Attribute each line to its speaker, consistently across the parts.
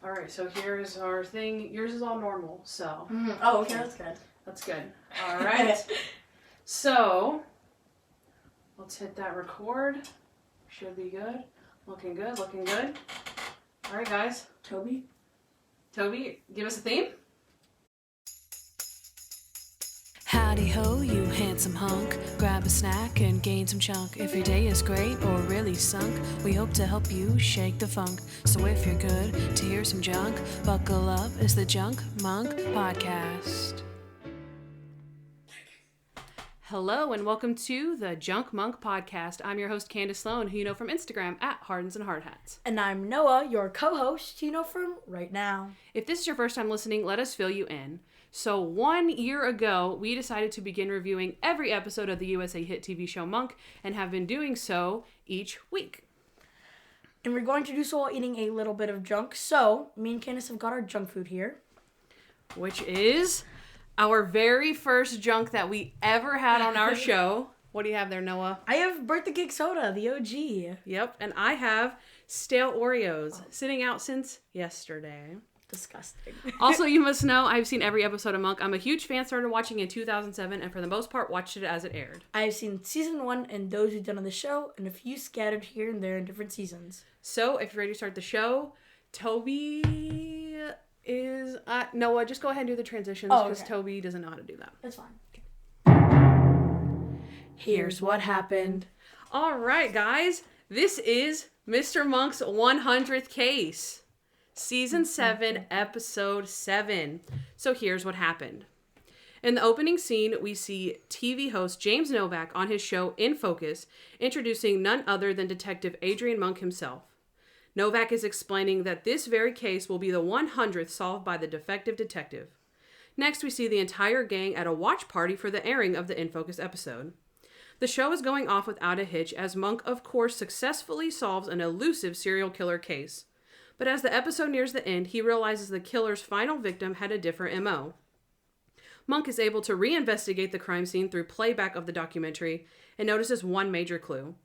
Speaker 1: Alright, so here's our thing. Yours is all normal, so.
Speaker 2: Mm-hmm. Oh, okay, that's good.
Speaker 1: That's good. Alright. So, let's hit that record. Should be good. Looking good, looking good. Alright, guys.
Speaker 2: Toby,
Speaker 1: give us a theme.
Speaker 3: Howdy ho, you handsome hunk. Grab a snack and gain some chunk. If your day is great or really sunk, we hope to help you shake the funk. So if you're good to hear some junk, buckle up, it's the Junk Monk Podcast.
Speaker 1: Hello and welcome to the Junk Monk Podcast. I'm your host, Kandyce Sloan, who you know from Instagram at Hardens and Hardhats.
Speaker 2: and I'm Noah, your co-host, you know from right now.
Speaker 1: If this is your first time listening, let us fill you in. So 1 year ago, we decided to begin reviewing every episode of the USA hit TV show Monk and have been doing so each week.
Speaker 2: And we're going to do so while eating a little bit of junk. So, me and Kandyce have got our junk food here.
Speaker 1: Which is our very first junk that we ever had on our show. What do you have there, Noah?
Speaker 2: I have birthday cake soda, the OG.
Speaker 1: Yep, and I have stale Oreos sitting out since yesterday.
Speaker 2: Disgusting.
Speaker 1: Also, you must know, I've seen every episode of Monk. I'm a huge fan, started watching in 2007, and for the most part, watched it as it aired.
Speaker 2: I've seen season 1 and those we've done on the show, and a few scattered here and there in different seasons.
Speaker 1: So, if you're ready to start the show, Toby is... Noah, just go ahead and do the transitions, because Toby doesn't know how to do that.
Speaker 2: That's fine.
Speaker 1: Here's what happened. All right, guys. This is Mr. Monk's 100th case. Season 7, Episode 7. So here's what happened. In the opening scene, we see TV host James Novak on his show In Focus, introducing none other than Detective Adrian Monk himself. Novak is explaining that this very case will be the 100th solved by the defective detective. Next, we see the entire gang at a watch party for the airing of the In Focus episode. The show is going off without a hitch as Monk, of course, successfully solves an elusive serial killer case. But as the episode nears the end, he realizes the killer's final victim had a different MO. Monk is able to reinvestigate the crime scene through playback of the documentary and notices one major clue.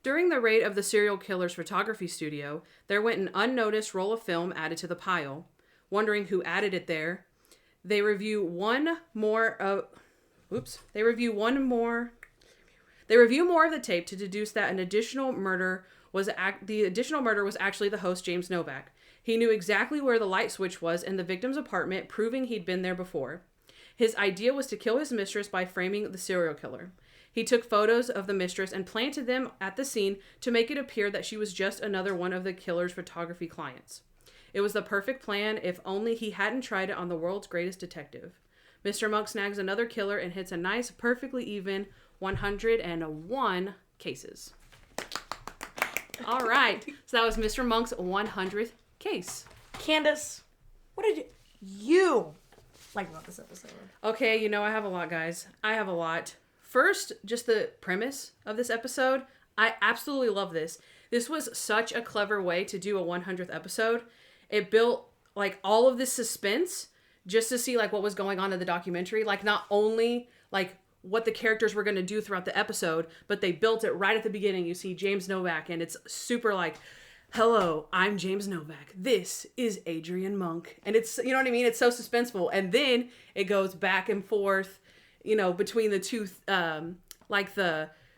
Speaker 1: During the raid of the serial killer's photography studio, there went an unnoticed roll of film added to the pile. Wondering who added it there, they review more of the tape to deduce that the additional murder was actually the host, James Novak. He knew exactly where the light switch was in the victim's apartment, proving he'd been there before. His idea was to kill his mistress by framing the serial killer. He took photos of the mistress and planted them at the scene to make it appear that she was just another one of the killer's photography clients. It was the perfect plan if only he hadn't tried it on the world's greatest detective. Mr. Monk snags another killer and hits a nice, perfectly even 101 cases. All right. So that was Mr. Monk's 100th case.
Speaker 2: Kandyce, what did you like about this episode?
Speaker 1: Okay, you know I have a lot, guys. I have a lot. First, just the premise of this episode. I absolutely love this. This was such a clever way to do a 100th episode. It built, like, all of this suspense just to see, like, what was going on in the documentary. Like, not only, like, what the characters were going to do throughout the episode, but they built it right at the beginning. You see James Novak, and it's super like, hello, I'm James Novak. This is Adrian Monk. And it's, you know what I mean? It's so suspenseful. And then it goes back and forth, you know, between the two,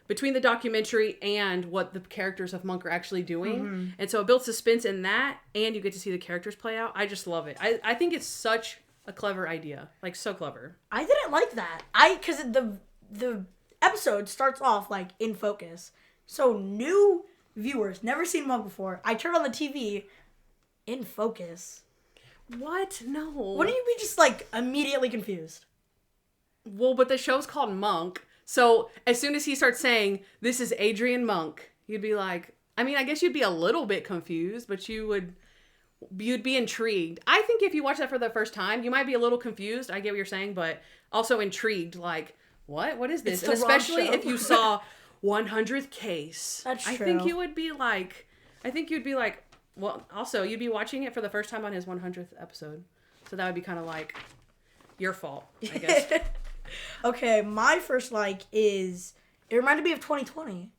Speaker 1: between the documentary and what the characters of Monk are actually doing. Mm-hmm. And so it builds suspense in that, and you get to see the characters play out. I just love it. I think it's such a clever idea. Like, so clever.
Speaker 2: I didn't like that. Because the episode starts off, like, in focus. So, new viewers, never seen Monk before. I turn on the TV, in focus.
Speaker 1: What? No.
Speaker 2: Wouldn't you be just, like, immediately confused?
Speaker 1: Well, but the show's called Monk. So, as soon as he starts saying, this is Adrian Monk, you'd be like, I mean, I guess you'd be a little bit confused, but you'd be intrigued. I think if you watch that for the first time, you might be a little confused. I get what you're saying, but also intrigued. Like, what? What is this? And especially if you saw 100th case.
Speaker 2: That's true.
Speaker 1: I think you would be like, well, also, you'd be watching it for the first time on his 100th episode. So that would be kind of like your fault, I guess.
Speaker 2: Okay, my first like is, it reminded me of 2020.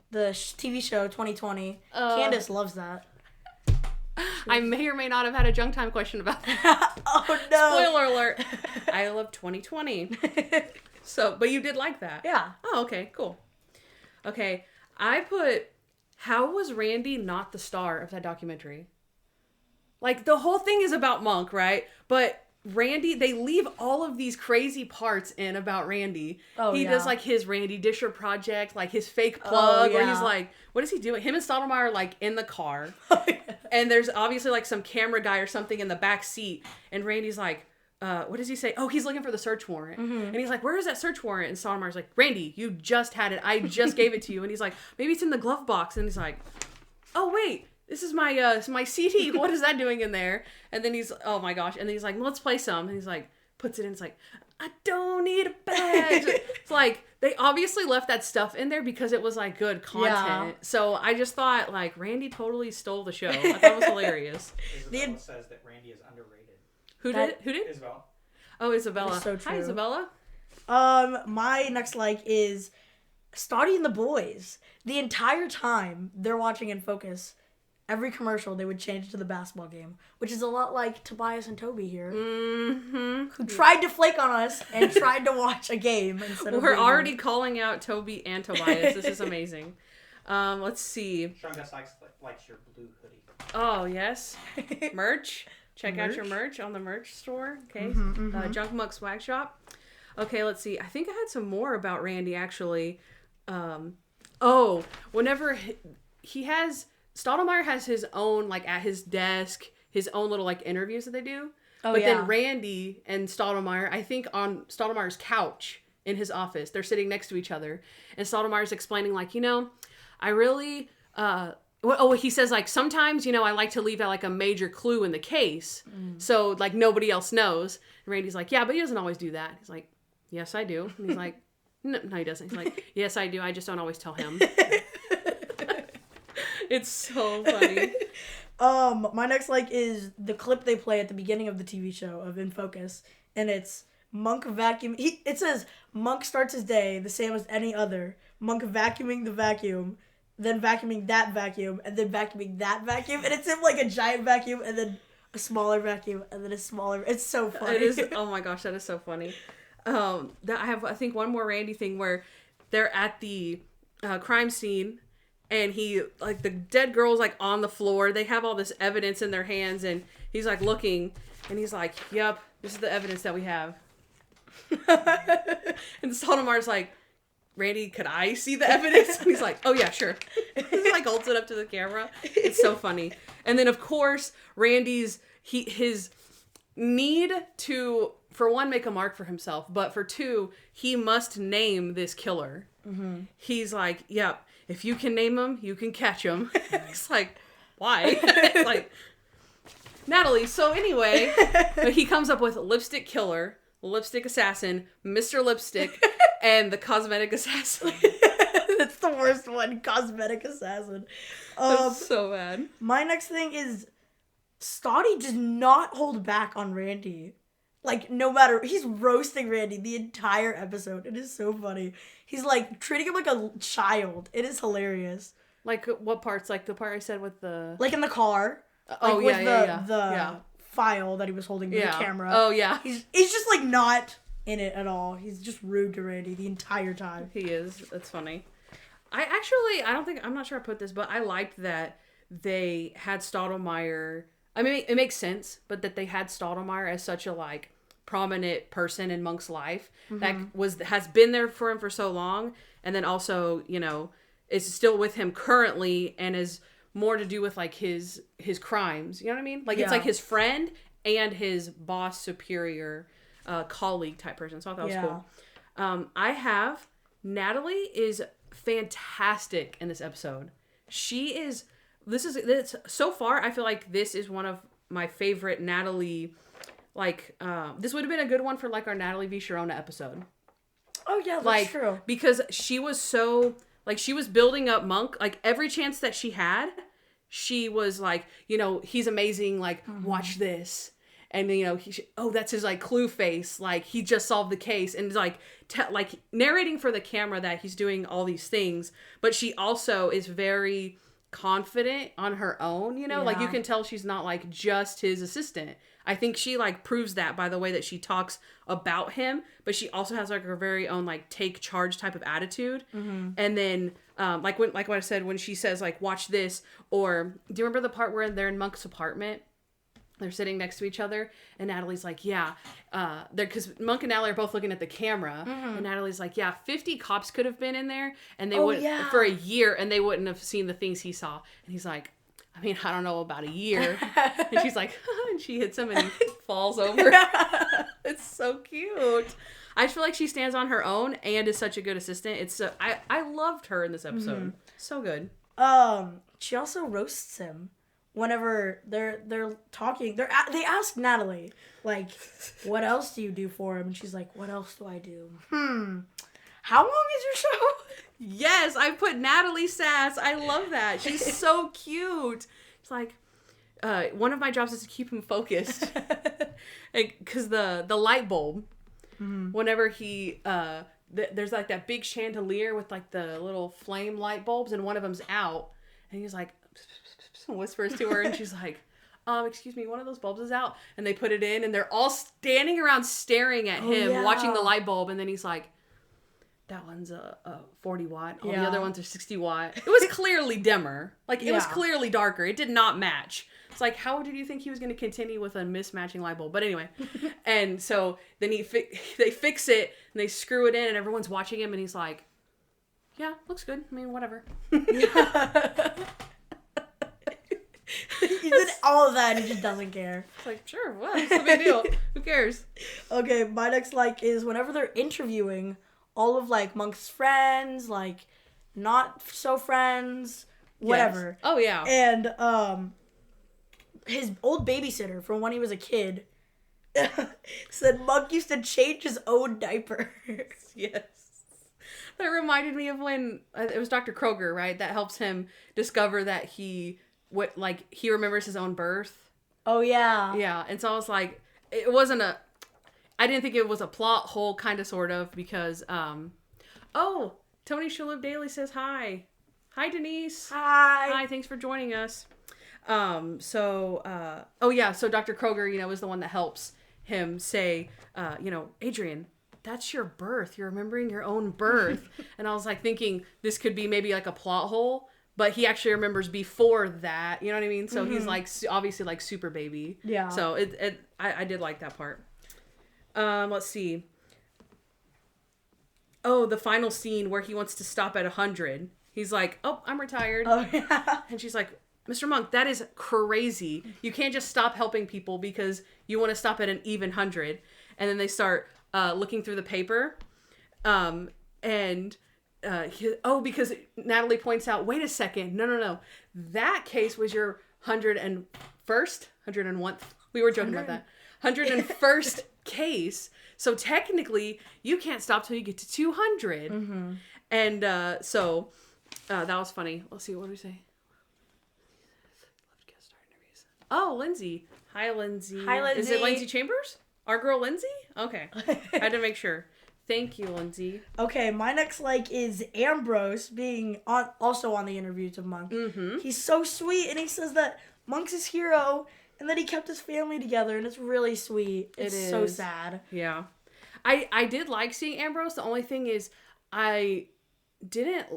Speaker 2: The TV show 2020. Kandyce loves that.
Speaker 1: I may or may not have had a junk time question about that.
Speaker 2: Oh no!
Speaker 1: Spoiler alert. I love 2020. So, but you did like that.
Speaker 2: Yeah.
Speaker 1: Oh, okay, cool. Okay, I put, how was Randy not the star of that documentary? Like, the whole thing is about Monk, right? But Randy, they leave all of these crazy parts in about Randy.
Speaker 2: Oh,
Speaker 1: he
Speaker 2: yeah.
Speaker 1: does, like, his Randy Disher project, like, his fake plug, where he's
Speaker 2: yeah.
Speaker 1: like, what is he doing? Him and Stottlemyre are, like, in the car.
Speaker 2: Oh, yeah.
Speaker 1: And there's obviously, like, some camera guy or something in the back seat. And Randy's like, what does he say? Oh, he's looking for the search warrant. And he's like, where is that search warrant? And Stottlemyre's like, Randy, you just had it. I just gave it to you. And he's like, maybe it's in the glove box. And he's like, oh, wait. This is my CD. What is that doing in there? And then he's, oh my gosh. And then he's like, let's play some. And he's like, puts it in. It's like, I don't need a badge. It's like, they obviously left that stuff in there because it was like good content.
Speaker 2: Yeah.
Speaker 1: So I just thought like Randy totally stole the show. I thought it was hilarious.
Speaker 4: Isabella says that Randy is underrated.
Speaker 1: Who did?
Speaker 4: Isabel.
Speaker 1: Oh, Isabella.
Speaker 2: That is so
Speaker 1: Hi,
Speaker 2: true.
Speaker 1: Isabella.
Speaker 2: My next like is Stotty and the boys. The entire time they're watching In Focus, every commercial they would change to the basketball game, which is a lot like Tobias and Toby here, who tried to flake on us and tried to watch a game instead of
Speaker 1: We're
Speaker 2: reading.
Speaker 1: already calling out Toby and Tobias. This is amazing. Let's see.
Speaker 4: Sean Gus likes your blue hoodie.
Speaker 1: Oh, yes. Merch. Check out your merch on the merch store. Okay. Junk Monk Swag Shop. Okay, let's see. I think I had some more about Randy, actually. Whenever Stottlemyre has his own, like, at his desk, his own little, like, interviews that they do.
Speaker 2: Oh,
Speaker 1: But
Speaker 2: yeah.
Speaker 1: then Randy and Stottlemyre, I think on Stottlemyre's couch in his office, they're sitting next to each other. And Stottlemyre's explaining, like, I really, he says, like, sometimes, I like to leave out, like, a major clue in the case. So, like, nobody else knows. And Randy's like, yeah, but he doesn't always do that. He's like, yes, I do. And he's like, no, he doesn't. He's like, yes, I do. I just don't always tell him. It's so funny.
Speaker 2: My next like is the clip they play at the beginning of the TV show of In Focus, and it's Monk vacuum. It says Monk starts his day the same as any other. Monk vacuuming the vacuum, then vacuuming that vacuum, and then vacuuming that vacuum, and it's in like a giant vacuum, and then a smaller vacuum, and then a smaller. It's so funny.
Speaker 1: It is. Oh my gosh, that is so funny. I have, I think, one more Randy thing where they're at the crime scene. And he, like, the dead girl's, like, on the floor. They have all this evidence in their hands. And he's, like, looking. And he's like, yep, this is the evidence that we have. And Stottlemyre's like, Randy, could I see the evidence? And he's like, oh, yeah, sure. He, like, holds it up to the camera. It's so funny. And then, of course, Randy's, his need to, for one, make a mark for himself. But for two, he must name this killer. Mm-hmm. He's like, yep. If you can name him, you can catch him. It's like, why? It's like, Natalie. So anyway, but he comes up with Lipstick Killer, Lipstick Assassin, Mr. Lipstick, and the Cosmetic Assassin.
Speaker 2: That's the worst one, Cosmetic Assassin.
Speaker 1: That's so bad.
Speaker 2: My next thing is Stotty does not hold back on Randy. Like, no matter, he's roasting Randy the entire episode. It is so funny. He's, like, treating him like a child. It is hilarious.
Speaker 1: Like, what parts? Like, the part I said with the...
Speaker 2: Like, in the car.
Speaker 1: Oh,
Speaker 2: like,
Speaker 1: yeah,
Speaker 2: with the file that he was holding to the camera.
Speaker 1: Oh, yeah.
Speaker 2: He's just, like, not in it at all. He's just rude to Randy the entire time.
Speaker 1: He is. That's funny. I'm not sure I put this, but I liked that they had Stottlemyre... I mean, it makes sense, but that they had Stottlemyre as such a, like, prominent person in Monk's life that has been there for him for so long, and then also, is still with him currently and is more to do with, like, his crimes. You know what I mean? Like, it's like his friend and his boss, superior, colleague type person. So I thought that was cool. I have Natalie is fantastic in this episode. So far, I feel like this is one of my favorite Natalie. Like, this would have been a good one for, like, our Natalie v. Sharona episode.
Speaker 2: Oh, yeah, that's true.
Speaker 1: Because she was so, like, she was building up Monk. Like, every chance that she had, she was like, he's amazing. Like, watch this. And, that's his, like, clue face. Like, he just solved the case. And, like, narrating for the camera that he's doing all these things. But she also is very confident on her own, you know? Like, you
Speaker 2: Yeah.
Speaker 1: can tell she's not, like, just his assistant. I think she, like, proves that by the way that she talks about him, but she also has, like, her very own, like, take charge type of attitude.
Speaker 2: Mm-hmm.
Speaker 1: And then, like what I said, when she says, like, watch this, or do you remember the part where they're in Monk's apartment? They're sitting next to each other, and Natalie's like, yeah, because Monk and Natalie are both looking at the camera, and Natalie's like, yeah, 50 cops could have been in there, and they would for a year, and they wouldn't have seen the things he saw. And he's like, I mean, I don't know about a year. And she's like, and she hits him, and he falls over. It's so cute. I just feel like she stands on her own and is such a good assistant. It's I loved her in this episode. So good.
Speaker 2: She also roasts him. Whenever they're talking, they ask Natalie, like, what else do you do for him? And she's like, what else do I do? How long is your show?
Speaker 1: Yes, I put Natalie Sass. I love that. She's so cute. It's like, one of my jobs is to keep him focused. Because the light bulb, whenever he, there's like that big chandelier with like the little flame light bulbs, and one of them's out. And he's like, whispers to her, and she's like, excuse me, one of those bulbs is out. And they put it in, and they're all standing around staring at him, watching the light bulb. And then he's like, that one's a 40 watt. All the other ones are 60 watt. It was clearly dimmer. Like, it was clearly darker. It did not match. It's like, how did you think he was going to continue with a mismatching light bulb? But anyway. And so then they fix it, and they screw it in, and everyone's watching him, and he's like, yeah, looks good. I mean, whatever.
Speaker 2: He did all of that, and he just doesn't care.
Speaker 1: It's like, sure, what? What's the big deal? Who cares?
Speaker 2: Okay, my next like is whenever they're interviewing all of like Monk's friends, like not so friends, whatever.
Speaker 1: Yes. Oh yeah.
Speaker 2: And his old babysitter from when he was a kid said Monk used to change his own diaper.
Speaker 1: Yes. That reminded me of when it was Dr. Kroger, right? That helps him discover that he remembers his own birth.
Speaker 2: Oh yeah.
Speaker 1: Yeah, and so I was like, I didn't think it was a plot hole, kind of, sort of, because, Tony Shalhoub Daly says hi. Hi, Denise.
Speaker 2: Hi.
Speaker 1: Thanks for joining us. So Dr. Kroger, is the one that helps him say, Adrian, that's your birth. You're remembering your own birth. And I was like thinking this could be maybe like a plot hole, but he actually remembers before that. You know what I mean? So he's like obviously like super baby.
Speaker 2: Yeah.
Speaker 1: So I did like that part. Let's see. Oh, the final scene where he wants to stop at 100. He's like, oh, I'm retired.
Speaker 2: Oh yeah.
Speaker 1: And she's like, Mr. Monk, that is crazy. You can't just stop helping people because you want to stop at an even 100. And then they start looking through the paper. Because Natalie points out, wait a second. No. That case was your 101st? 101th? We were joking about that. 101st case. So technically, you can't stop till you get to 200. Mm-hmm. And that was funny. Let's see, what do we say? Oh, Lindsay. Hi, Lindsay.
Speaker 2: Hi, Lindsay.
Speaker 1: Is it Lindsay Chambers? Our girl Lindsay? Okay. I had to make sure. Thank you, Lindsay.
Speaker 2: Okay, my next like is Ambrose being also on the interviews of Monk. Mm-hmm. He's so sweet, and he says that Monk's his hero, and that he kept his family together, and it's really sweet. It's so sad.
Speaker 1: Yeah. I did like seeing Ambrose. The only thing is I didn't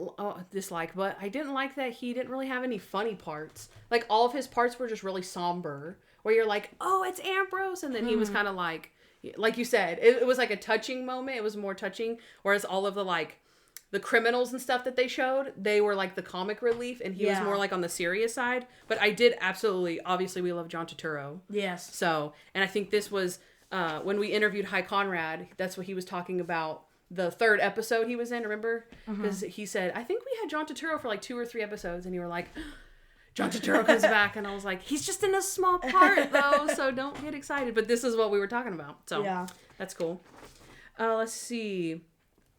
Speaker 1: dislike, but I didn't like that he didn't really have any funny parts. Like, all of his parts were just really somber, where you're like, oh, it's Ambrose, and then he was kind of like you said, it was like a touching moment. It was more touching, whereas all of the criminals and stuff that they showed, they were like the comic relief, and he was more like on the serious side. But I did obviously we love John Turturro.
Speaker 2: Yes.
Speaker 1: So, and I think this was when we interviewed Hi Conrad, that's what he was talking about. The third episode he was in, remember? Because he said, I think we had John Turturro for like 2 or 3 episodes, and you were like, John Turturro comes back, and I was like, he's just in a small part, though, so don't get excited. But this is what we were talking about, so that's cool. Let's see.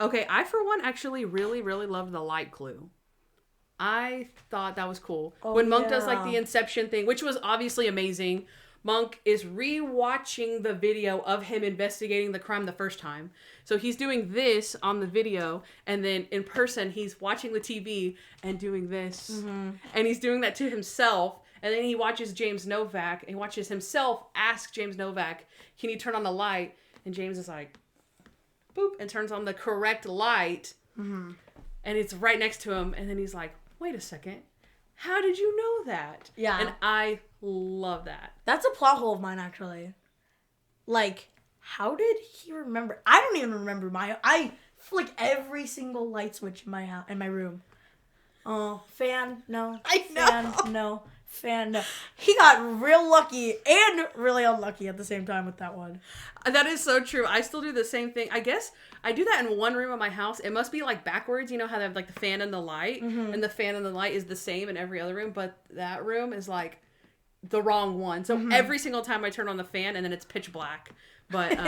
Speaker 1: Okay, I, for one, actually really, really loved the light clue. I thought that was cool. When Monk does, like, the Inception thing, which was obviously amazing, Monk is re-watching the video of him investigating the crime the first time. So he's doing this on the video, and then in person he's watching the TV and doing this. Mm-hmm. And he's doing that to himself. And then he watches James Novak and watches himself ask James Novak, can you turn on the light? And James is like, boop, and turns on the correct light. Mm-hmm. And it's right next to him. And then he's like, wait a second. How did you know that?
Speaker 2: Yeah.
Speaker 1: And I love that.
Speaker 2: That's a plot hole of mine, actually. Like, how did he remember? I don't even remember I flick every single light switch in my house, in my room. Oh, fan, no. I know. Fan, no. Fan, no. He got real lucky and really unlucky at the same time with that one.
Speaker 1: That is so true. I still do the same thing. I guess I do that in one room of my house. It must be like backwards. You know how they have like the fan and the light? Mm-hmm. And the fan and the light is the same in every other room. But that room is like the wrong one. So every single time I turn on the fan and then it's pitch black. But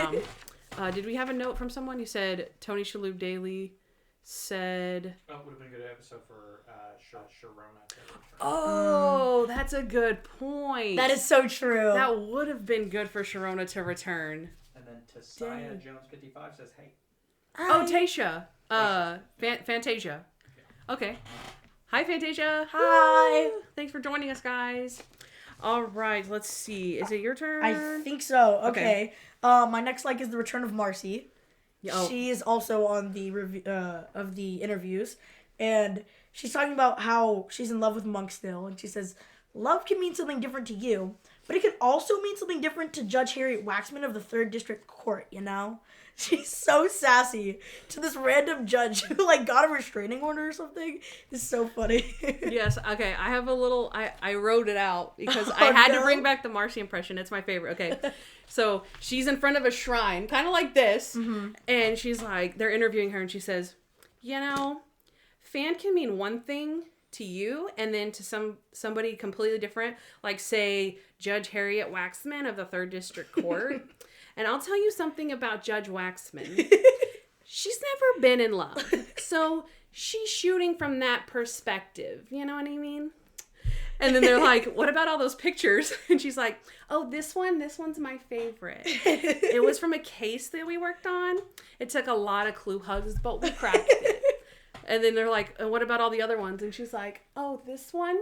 Speaker 1: did we have a note from someone? You said Tony Shalhoub Daily said...
Speaker 4: Oh, it would have been a good episode for Sharona.
Speaker 1: Oh, that's a good point.
Speaker 2: That is so true.
Speaker 1: That would have been good for Sharona to return.
Speaker 4: And then Tasiah Jones 55 says, hey.
Speaker 1: Oh, Tasha. Fantasia. Okay. Hi, Fantasia.
Speaker 2: Hi.
Speaker 1: Thanks for joining us, guys. All right, let's see. Is it your turn?
Speaker 2: I think so. Okay. My next like is the return of Marcy.
Speaker 1: Oh.
Speaker 2: She is also on the review of the interviews, and she's talking about how she's in love with Monk still, and she says, love can mean something different to you, but it can also mean something different to Judge Harriet Waxman of the 3rd District Court, you know? She's so sassy to this random judge who, like, got a restraining order or something. It's so funny.
Speaker 1: Yes, okay, I have a little, I wrote it out because I had to bring back the Marcy impression. It's my favorite. Okay, so she's in front of a shrine, kind of like this, and she's like, they're interviewing her, and she says, you know, fan can mean one thing to you and then to somebody completely different, like say Judge Harriet Waxman of the 3rd District Court. And I'll tell you something about Judge Waxman. She's never been in love. So she's shooting from that perspective. You know what I mean? And then they're like, what about all those pictures? And she's like, oh, this one's my favorite. It was from a case that we worked on. It took a lot of clue hugs, but we cracked it. And then they're like, and what about all the other ones? And she's like, oh, this one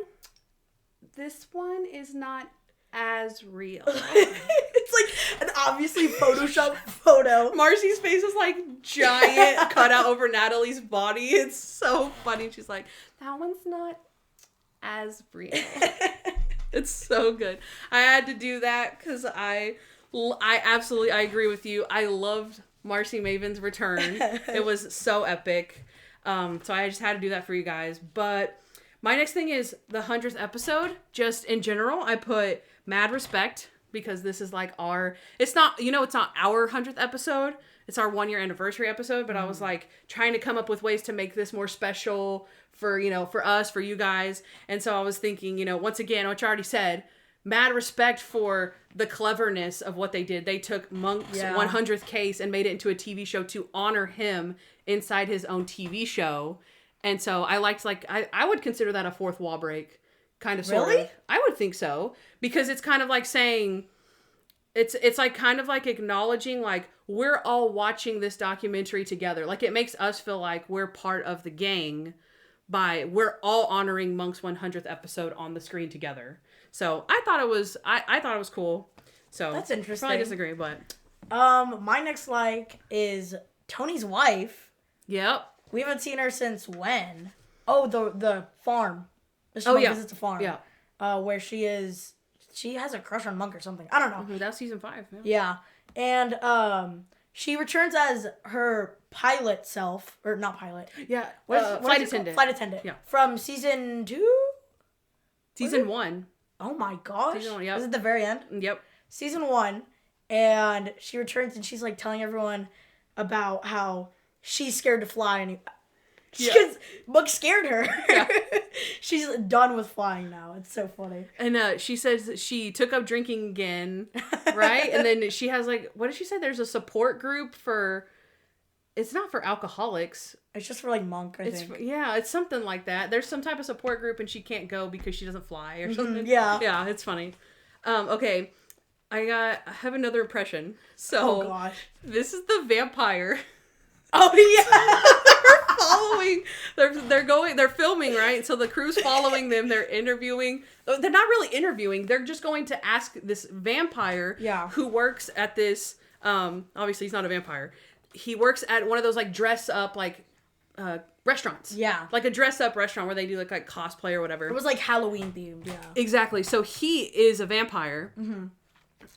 Speaker 1: is not as real.
Speaker 2: It's like an obviously Photoshopped photo.
Speaker 1: Marcy's face is like giant cut out over Natalie's body. It's so funny. She's like, that one's not as real. It's so good. I had to do that because I agree with you. I loved Marcy Maven's return. It was so epic. So I just had to do that for you guys. But my next thing is the 100th episode. Just in general, I put mad respect because this is like it's not our 100th episode. It's our 1 year anniversary episode. But I was like trying to come up with ways to make this more special for us, for you guys. And so I was thinking, once again, which I already said, mad respect for the cleverness of what they did. They took Monk's 100th case and made it into a TV show to honor him inside his own TV show. And so I liked, I would consider that a fourth wall break, kind of, sort
Speaker 2: really?
Speaker 1: of. I would think so. Because it's kind of like saying, it's like kind of like acknowledging, like, we're all watching this documentary together. Like, it makes us feel like we're part of the gang by, we're all honoring Monk's 100th episode on the screen together. So I thought it was cool. So
Speaker 2: that's interesting.
Speaker 1: Probably disagree, but
Speaker 2: my next is Tony's wife.
Speaker 1: Yep.
Speaker 2: We haven't seen her since when? Oh, the farm. Mr. Monk visits the farm.
Speaker 1: Yeah.
Speaker 2: Where she has a crush on Monk or something. I don't know.
Speaker 1: Mm-hmm. That's season 5.
Speaker 2: Yeah. And she returns as her pilot self, or not pilot.
Speaker 1: Yeah.
Speaker 2: Flight attendant. Flight attendant.
Speaker 1: Yeah.
Speaker 2: From season 2?
Speaker 1: Season 1.
Speaker 2: Oh my gosh.
Speaker 1: Season 1, yep.
Speaker 2: Was it the very end?
Speaker 1: Yep.
Speaker 2: Season 1. And she returns and she's like telling everyone about how she's scared to fly. Because Monk scared her. Yeah. She's done with flying now. It's so funny.
Speaker 1: And she says she took up drinking again, right? And then she has what did she say? There's a support group for... It's not for alcoholics.
Speaker 2: It's just for Monk, I think.
Speaker 1: Yeah, it's something like that. There's some type of support group and she can't go because she doesn't fly or something.
Speaker 2: Yeah.
Speaker 1: Yeah, it's funny. Okay. I have another impression. So
Speaker 2: Oh gosh.
Speaker 1: this is the vampire.
Speaker 2: Oh yeah.
Speaker 1: They're filming, right? So the crew's following them. They're interviewing. They're not really interviewing. They're just going to ask this vampire who works at this, obviously he's not a vampire. He works at one of those like dress up like restaurants.
Speaker 2: Yeah.
Speaker 1: Like a dress up restaurant where they do like cosplay or whatever.
Speaker 2: It was like Halloween themed, yeah.
Speaker 1: Exactly. So he is a vampire. Mm-hmm.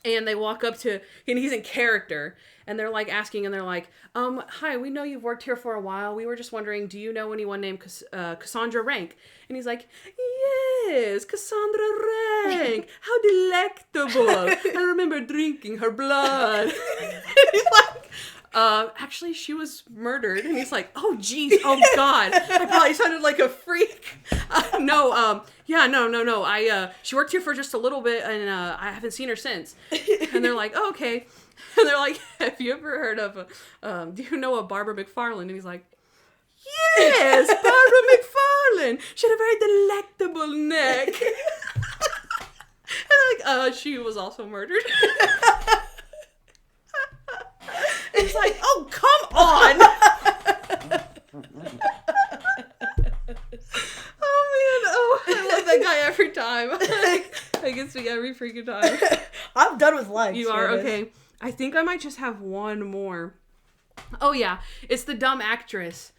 Speaker 1: And they walk up to, and he's in character, and they're like asking, and they're like, hi, we know you've worked here for a while. We were just wondering, do you know anyone named Cassandra Rank? And he's like, yes, Cassandra Rank. How delectable. I remember drinking her blood. And he's like, actually, she was murdered. And he's like, oh, geez, oh, God. I probably sounded like a freak. No. She worked here for just a little bit, and I haven't seen her since. And they're like, oh, okay. And they're like, have you ever heard of, do you know a Barbara McFarlane? And he's like, yes, Barbara McFarlane. She had a very delectable neck. And they're like, she was also murdered. It's like, oh, come on! Oh, man. Oh, I love that guy every time. I gets me every freaking time.
Speaker 2: I'm done with likes.
Speaker 1: You are? Okay. I think I might just have one more. Oh, yeah. It's the dumb actress.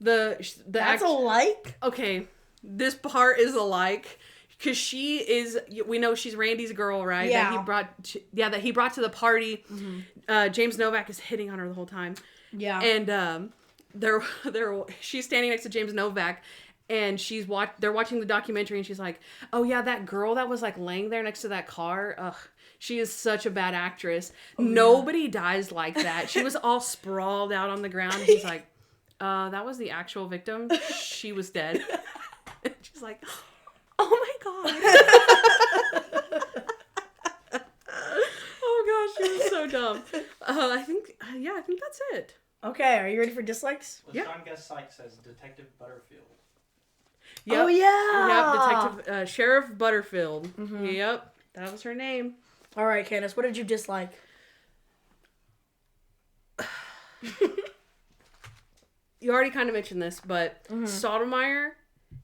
Speaker 2: That's a like?
Speaker 1: Okay. This part is a like. Because she is, we know she's Randy's girl, right?
Speaker 2: Yeah.
Speaker 1: That he brought to the party. Mm-hmm. James Novak is hitting on her the whole time.
Speaker 2: Yeah.
Speaker 1: And she's standing next to James Novak, and they're watching the documentary, and she's like, oh yeah, that girl that was like laying there next to that car, ugh, she is such a bad actress. Oh, nobody dies like that. She was all sprawled out on the ground. He's like, that was the actual victim. She was dead. And she's like, oh my God. Oh gosh, she was so dumb. I think that's it.
Speaker 2: Okay, are you ready for dislikes?
Speaker 4: The Sean Guest site says Detective Butterfield.
Speaker 1: Yep.
Speaker 2: Oh yeah.
Speaker 1: Yep, Detective Sheriff Butterfield.
Speaker 2: Mm-hmm.
Speaker 1: Yep, that was her name.
Speaker 2: All right, Candace, what did you dislike?
Speaker 1: You already kind of mentioned this, but Stottlemyre,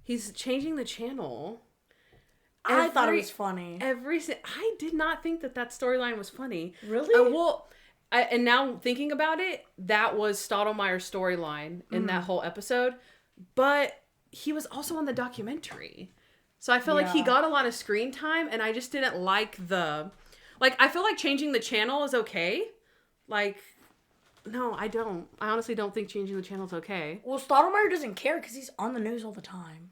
Speaker 1: he's changing the channel.
Speaker 2: I thought it was funny.
Speaker 1: I did not think that storyline was funny.
Speaker 2: Really?
Speaker 1: And now thinking about it, that was Stottlemyre's storyline in that whole episode. But he was also on the documentary. So I felt like he got a lot of screen time, and I just didn't like I feel like changing the channel is okay. Like, no, I don't. I honestly don't think changing the channel is okay.
Speaker 2: Well, Stottlemyre doesn't care because he's on the news all the time.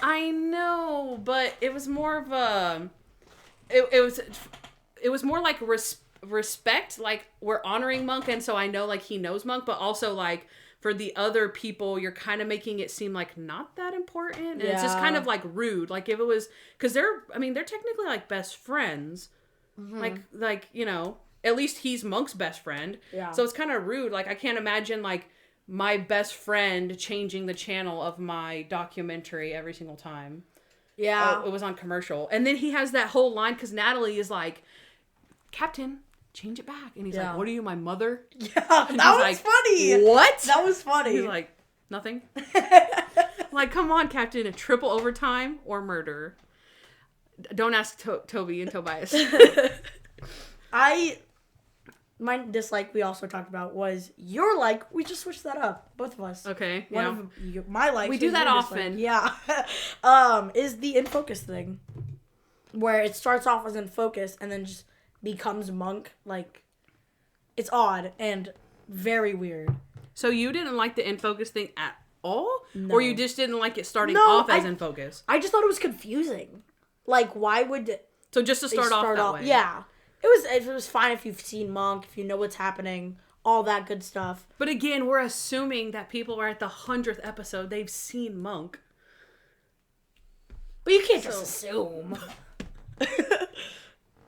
Speaker 1: I know, but it was more of a... It was more like respect. Like, we're honoring Monk, and so I know, like, he knows Monk, but also, like, for the other people, you're kind of making it seem like not that important. And it's just kind of, like, rude. Like, if it was... Because they're technically, like, best friends. Mm-hmm. Like, you know... At least he's Monk's best friend. Yeah. So it's kind of rude. Like, I can't imagine, like, my best friend changing the channel of my documentary every single time. Yeah. It was on commercial. And then he has that whole line, because Natalie is like, Captain, change it back. And he's like, what are you, my mother?
Speaker 2: Yeah, and that was like, funny.
Speaker 1: What?
Speaker 2: That was funny.
Speaker 1: He's like, nothing. Like, come on, Captain. A triple overtime or murder. Don't ask Toby and Tobias.
Speaker 2: My dislike we also talked about was your like. We just switched that up, both of us.
Speaker 1: Okay.
Speaker 2: One of my likes.
Speaker 1: We do that often.
Speaker 2: Yeah. Is the in focus thing, where it starts off as in focus and then just becomes Monk. Like, it's odd and very weird. So
Speaker 1: you didn't like the in focus thing at all,
Speaker 2: no.
Speaker 1: Or you just didn't like it starting off as in focus?
Speaker 2: I just thought it was confusing. Like, why would?
Speaker 1: So just to start off that way.
Speaker 2: Yeah. It was fine if you've seen Monk, if you know what's happening, all that good stuff.
Speaker 1: But again, we're assuming that people are at the 100th episode. They've seen Monk.
Speaker 2: But you can't just assume.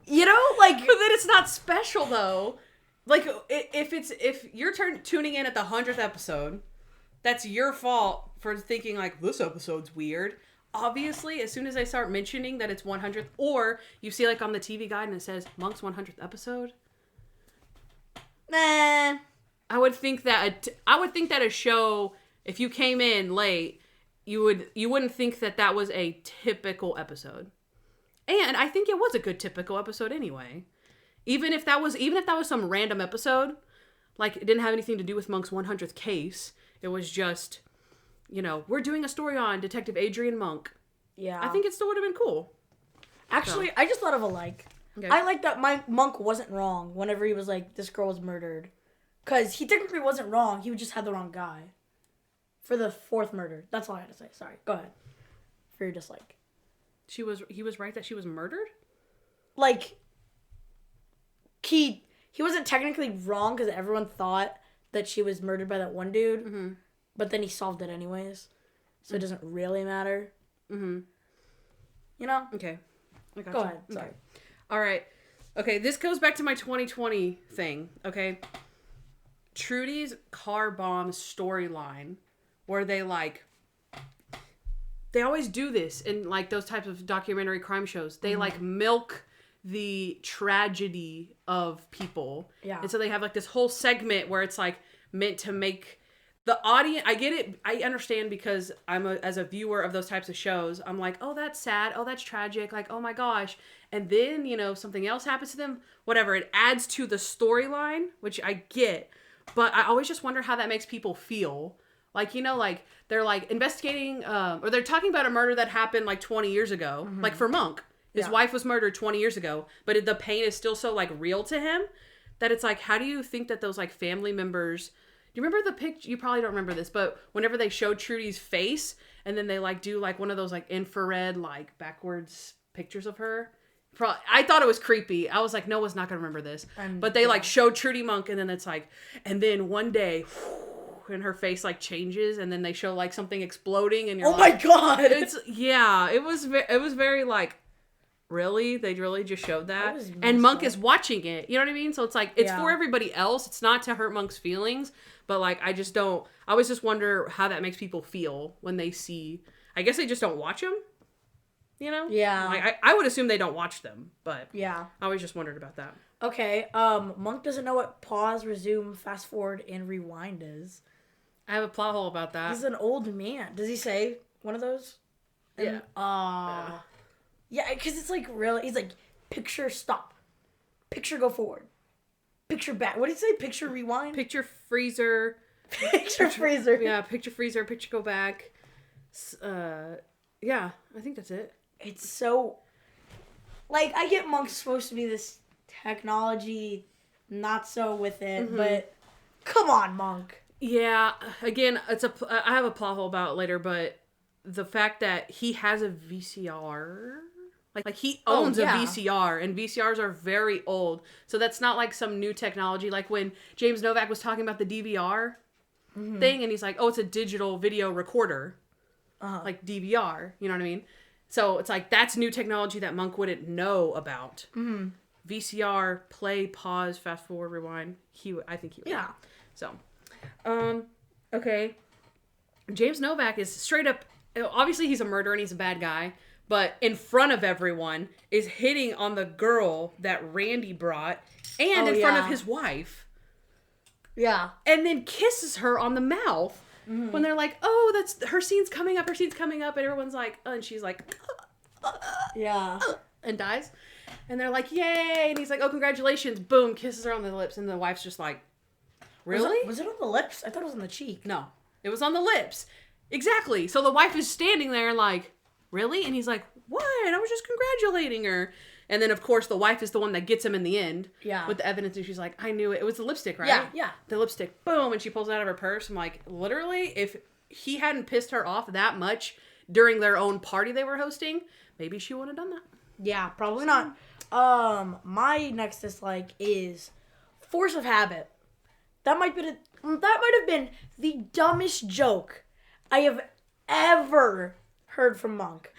Speaker 2: You know, like...
Speaker 1: But then it's not special, though. Like, if you're tuning in at the 100th episode, that's your fault for thinking, like, this episode's weird. obviously, as soon as I start mentioning that it's 100th, or you see like on the TV guide and it says Monk's 100th episode,
Speaker 2: Nah.
Speaker 1: I would think that a show, if you came in late, you wouldn't think that was a typical episode. And I think it was a good typical episode anyway. Even if that was some random episode, like it didn't have anything to do with Monk's 100th case. It was just, we're doing a story on Detective Adrian Monk.
Speaker 2: Yeah.
Speaker 1: I think it still would have been cool.
Speaker 2: Actually, I just thought of a like.
Speaker 1: Okay.
Speaker 2: I like that my Monk wasn't wrong whenever he was like, this girl was murdered. Because he technically wasn't wrong. He just had the wrong guy. For the 4th murder. That's all I had to say. Sorry. Go ahead. For your dislike.
Speaker 1: He was right that she was murdered?
Speaker 2: Like, he wasn't technically wrong because everyone thought that she was murdered by that one dude.
Speaker 1: Mm-hmm.
Speaker 2: But then he solved it anyways. So it doesn't really matter.
Speaker 1: Mm-hmm. Okay. I got
Speaker 2: Go
Speaker 1: you.
Speaker 2: ahead. Sorry.
Speaker 1: Okay. All right. Okay, this goes back to my 2020 thing, okay? Trudy's car bomb storyline, where they always do this in like those types of documentary crime shows. They like milk the tragedy of people.
Speaker 2: Yeah.
Speaker 1: And so they have like this whole segment where it's like meant to make the audience, I get it. I understand because as a viewer of those types of shows, I'm like, oh, that's sad. Oh, that's tragic. Like, oh my gosh. And then, something else happens to them. Whatever. It adds to the storyline, which I get. But I always just wonder how that makes people feel. Like, they're like investigating, or they're talking about a murder that happened like 20 years ago. Mm-hmm. Like for Monk. His wife was murdered 20 years ago. But the pain is still so like real to him that it's like, how do you think that those like family members... Do you remember the picture? You probably don't remember this, but whenever they showed Trudy's face and then they like do like one of those like infrared like backwards pictures of her. I thought it was creepy. I was like, Noah's not going to remember this. But they like showed Trudy Monk and then it's like, and then one day, and her face like changes and then they show like something exploding and you're
Speaker 2: my God.
Speaker 1: It was very like, really? They really just showed that? And Monk is watching it. You know what I mean? So it's like, it's for everybody else. It's not to hurt Monk's feelings. But like, I always just wonder how that makes people feel when they see, I guess they just don't watch them.
Speaker 2: Yeah.
Speaker 1: Like, I would assume they don't watch them, but
Speaker 2: yeah.
Speaker 1: I always just wondered about that.
Speaker 2: Okay. Monk doesn't know what pause, resume, fast forward, and rewind is.
Speaker 1: I have a plot hole about that.
Speaker 2: He's an old man. Does he say one of those?
Speaker 1: Yeah.
Speaker 2: Yeah, because it's like really, he's like, picture stop. Picture go forward. Picture back. What did he say? Picture rewind?
Speaker 1: Picture freezer.
Speaker 2: Picture freezer.
Speaker 1: Yeah, picture freezer, picture go back. Yeah, I think that's it.
Speaker 2: It's so, like, I get Monk's supposed to be this technology, not so with it, but come on, Monk.
Speaker 1: Yeah, again, I have a plot hole about it later, but the fact that he has a VCR, like he owns a VCR, and VCRs are very old, so that's not like some new technology. Like when James Novak was talking about the DVR thing, and he's like, "Oh, it's a digital video recorder, like DVR." You know what I mean? So it's like that's new technology that Monk wouldn't know about. VCR, play, pause, fast forward, rewind. I think he would.
Speaker 2: Yeah.
Speaker 1: So, okay. James Novak is straight up. Obviously, he's a murderer and he's a bad guy. But in front of everyone is hitting on the girl that Randy brought and in front of his wife.
Speaker 2: Yeah.
Speaker 1: And then kisses her on the mouth when they're like, oh, that's her scene's coming up. And everyone's like, and she's like,
Speaker 2: yeah.
Speaker 1: And dies. And they're like, yay. And he's like, oh, congratulations. Boom. Kisses her on the lips. And the wife's just like, really?
Speaker 2: Was it on the lips? I thought it was on the cheek.
Speaker 1: No. It was on the lips. Exactly. So the wife is standing there like, really? And he's like, what? I was just congratulating her. And then, of course, the wife is the one that gets him in the end.
Speaker 2: Yeah.
Speaker 1: With the evidence. And she's like, I knew it. It was the lipstick, right?
Speaker 2: Yeah, yeah.
Speaker 1: The lipstick. Boom. And she pulls it out of her purse. I'm like, literally, if he hadn't pissed her off that much during their own party they were hosting, maybe she wouldn't have done that.
Speaker 2: Yeah, probably not. My next dislike is force of habit. That might have been the dumbest joke I have ever heard from Monk.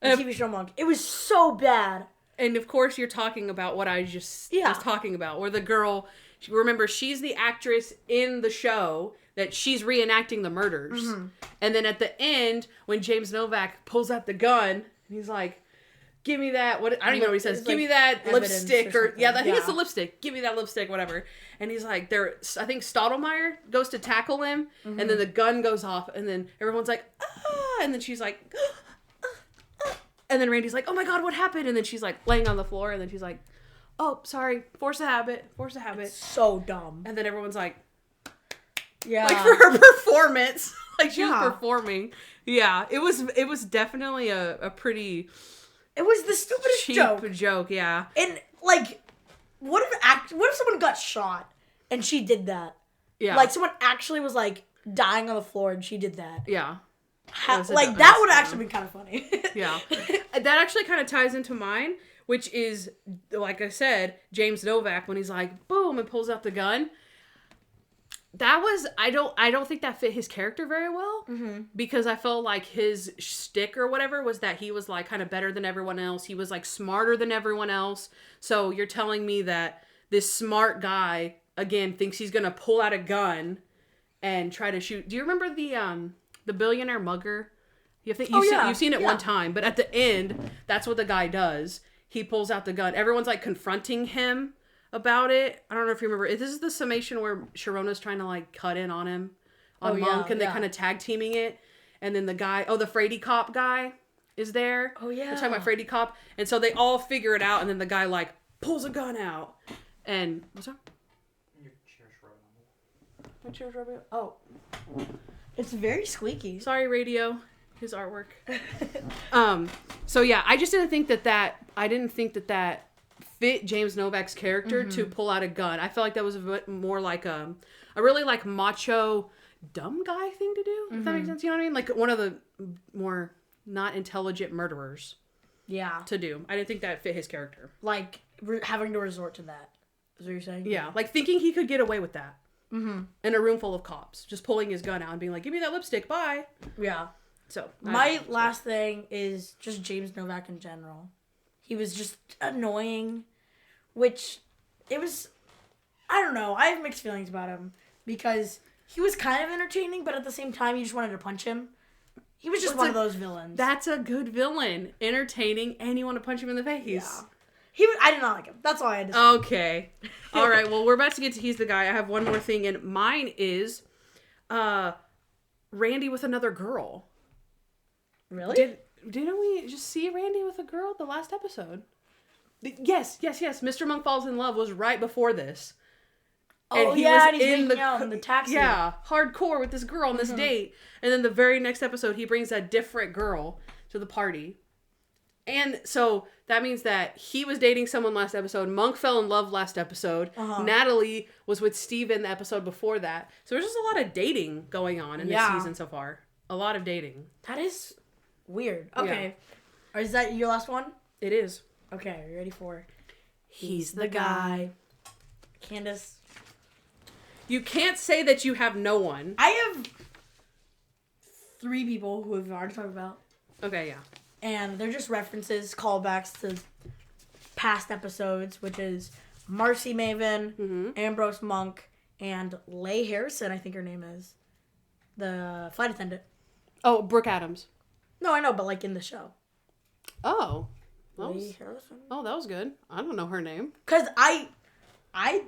Speaker 2: The TV show Monk. It was so bad.
Speaker 1: And of course you're talking about what I just was talking about, where the girl, remember, she's the actress in the show that she's reenacting the murders. And then at the end, when James Novak pulls out the gun, and he's like, give me that, what, I don't even know what he says, give me that lipstick, or I think it's the lipstick, give me that lipstick, whatever. And he's like, I think Stottlemyre goes to tackle him, and then the gun goes off, and then everyone's like, ah, and then she's like, and then Randy's like, oh my god, what happened? And then she's like laying on the floor, and then she's like, oh, sorry, force a habit.
Speaker 2: It's so dumb.
Speaker 1: And then everyone's like,
Speaker 2: yeah.
Speaker 1: like for her performance, like she was performing. Yeah, it was definitely a pretty...
Speaker 2: It was the stupidest
Speaker 1: joke, yeah.
Speaker 2: And, like, what if someone got shot and she did that?
Speaker 1: Yeah.
Speaker 2: Like, someone actually was, like, dying on the floor and she did that.
Speaker 1: Yeah.
Speaker 2: That would actually be kind of funny.
Speaker 1: Yeah. That actually kind of ties into mine, which is, like I said, James Novak, when he's like, boom, and pulls out the gun. That was, I don't think that fit his character very well, because I felt like his shtick or whatever was that he was like kind of better than everyone else. He was like smarter than everyone else. So you're telling me that this smart guy, again, thinks he's going to pull out a gun and try to shoot. Do you remember the billionaire mugger? You've seen it one time, but at the end, that's what the guy does. He pulls out the gun. Everyone's like confronting him about it. I don't know if you remember. This is the summation where Sharona's trying to like cut in on him, on Monk, and they kind of tag teaming it. And then the guy, the Frady Cop guy is there. Oh yeah. They're talking about Frady Cop. And so they all figure it out, and then the guy like pulls a gun out. And what's up?
Speaker 4: Your chair's rubbing.
Speaker 1: My chair's rubbing. Oh.
Speaker 2: It's very squeaky.
Speaker 1: Sorry, radio. His artwork. So yeah, I just didn't think that fit James Novak's character to pull out a gun. I felt like that was a bit more like a really like macho dumb guy thing to do. If that makes sense, you know what I mean? Like one of the more not intelligent murderers.
Speaker 2: Yeah.
Speaker 1: To do. I didn't think that fit his character.
Speaker 2: Like having to resort to that. Is what you're saying?
Speaker 1: Yeah, like thinking he could get away with that. In a room full of cops, just pulling his gun out and being like, "Give me that lipstick, bye."
Speaker 2: Yeah.
Speaker 1: So
Speaker 2: my last thing is just James Novak in general. He was just annoying, which it was, I don't know, I have mixed feelings about him because he was kind of entertaining, but at the same time, you just wanted to punch him. He was just one of those villains.
Speaker 1: That's a good villain. Entertaining, and you want to punch him in the face.
Speaker 2: Yeah. I did not like him. That's all I had to say.
Speaker 1: Okay. All right, well, we're about to get to He's the Guy. I have one more thing, and mine is Randy with another girl.
Speaker 2: Really?
Speaker 1: Didn't we just see Randy with a girl the last episode? Yes. Mr. Monk Falls in Love was right before this.
Speaker 2: And he was in the taxi.
Speaker 1: Yeah, hardcore with this girl on this date. And then the very next episode, he brings a different girl to the party. And so that means that he was dating someone last episode. Monk fell in love last episode. Natalie was with Steven the episode before that. So there's just a lot of dating going on in this season so far. A lot of dating.
Speaker 2: That is weird. Okay. Yeah. Is that your last one?
Speaker 1: It is.
Speaker 2: Okay, are you ready for
Speaker 1: He's the Guy.
Speaker 2: Kandyce.
Speaker 1: You can't say that you have no one.
Speaker 2: I have 3 people who we've already talked about.
Speaker 1: Okay, yeah.
Speaker 2: And they're just references, callbacks to past episodes, which is Marcy Maven, Ambrose Monk, and Leigh Harrison, I think her name is. The flight attendant.
Speaker 1: Oh, Brooke Adams.
Speaker 2: No, I know, but like in the show.
Speaker 1: Oh.
Speaker 2: Leigh Harrison?
Speaker 1: Oh, that was good. I don't know her name.
Speaker 2: Because I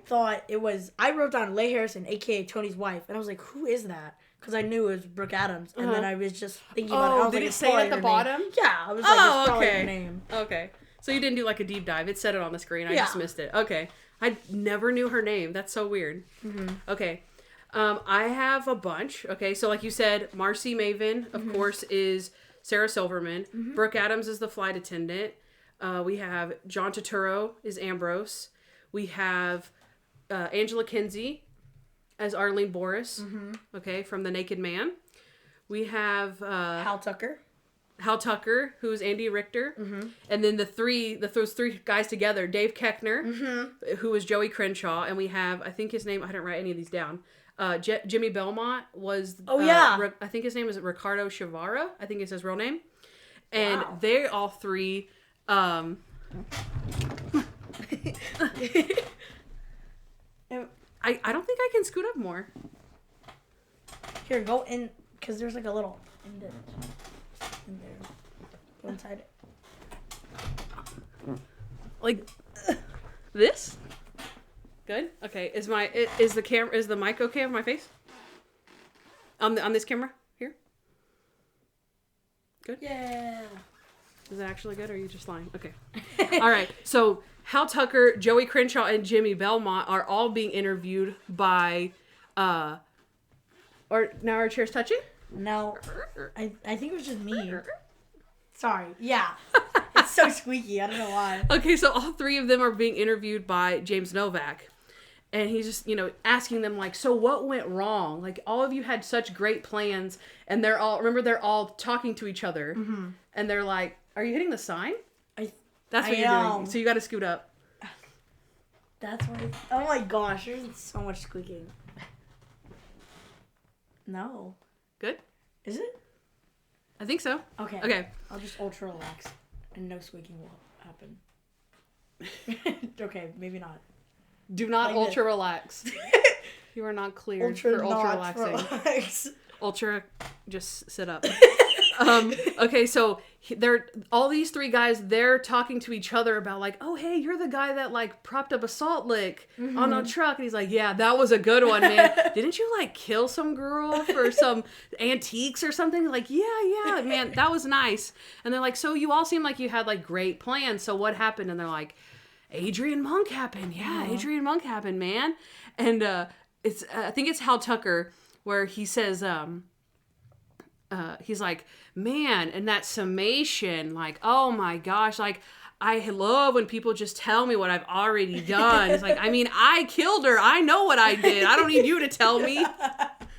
Speaker 2: thought it was... I wrote down Leigh Harrison, a.k.a. Tony's wife, and I was like, who is that? Because I knew it was Brooke Adams, and then I was just thinking about it. I was
Speaker 1: did
Speaker 2: like,
Speaker 1: it say it at the bottom?
Speaker 2: Name. Yeah, I was like, it's probably her name.
Speaker 1: Okay. So you didn't do like a deep dive. It said it on the screen. I just missed it. Okay. I never knew her name. That's so weird. Okay. I have a bunch. Okay, so like you said, Marcy Maven, of course, is Sarah Silverman. Brooke Adams is the flight attendant. We have John Turturro is Ambrose. We have Angela Kinsey as Arlene Boris. Okay, from The Naked Man. We have
Speaker 2: Hal
Speaker 1: Tucker, who is Andy Richter. And then those 3 guys together, Dave Koechner, who is Joey Crenshaw. And we have, I think his name, I didn't write any of these down. Jimmy Belmont was... I think his name is Ricardo Chavara. I think it's his real name. And they all 3... I don't think I can scoot up more.
Speaker 2: Here, go in, because there's like a little indent in there. Go inside it.
Speaker 1: Like this? Good. Okay. Is the mic okay on my face? On this camera here? Good.
Speaker 2: Yeah.
Speaker 1: Is that actually good, or are you just lying? Okay. All right. So Hal Tucker, Joey Crenshaw, and Jimmy Belmont are all being interviewed by. Or now our chair's touching?
Speaker 2: No, I think it was just me. Sorry. Yeah. It's so squeaky. I don't know why.
Speaker 1: Okay, so all three of them are being interviewed by James Novak. And he's just, asking them, like, so what went wrong? Like, all of you had such great plans, and they're all talking to each other. Mm-hmm. And they're like, are you hitting the sign? That's what you're doing. So you got to scoot up.
Speaker 2: That's what oh my gosh, there's so much squeaking. No.
Speaker 1: Good?
Speaker 2: Is it?
Speaker 1: I think so.
Speaker 2: Okay. I'll just ultra relax, and no squeaking will happen. Okay, maybe not.
Speaker 1: Do not
Speaker 2: like
Speaker 1: ultra relax. You are not cleared for ultra relaxing.
Speaker 2: Relax.
Speaker 1: Ultra, just sit up. Okay, so all these three guys, they're talking to each other about like, oh, hey, you're the guy that like propped up a salt lick on a truck. And he's like, yeah, that was a good one, man. Didn't you like kill some girl for some antiques or something? Like, yeah, man, that was nice. And they're like, so you all seem like you had like great plans. So what happened? And they're like, Adrian Monk happened. Yeah, Adrian Monk happened, man. And I think it's Hal Tucker where he says, he's like, man, and that summation, like, oh my gosh, like, I love when people just tell me what I've already done. It's like, I mean, I killed her. I know what I did. I don't need you to tell me.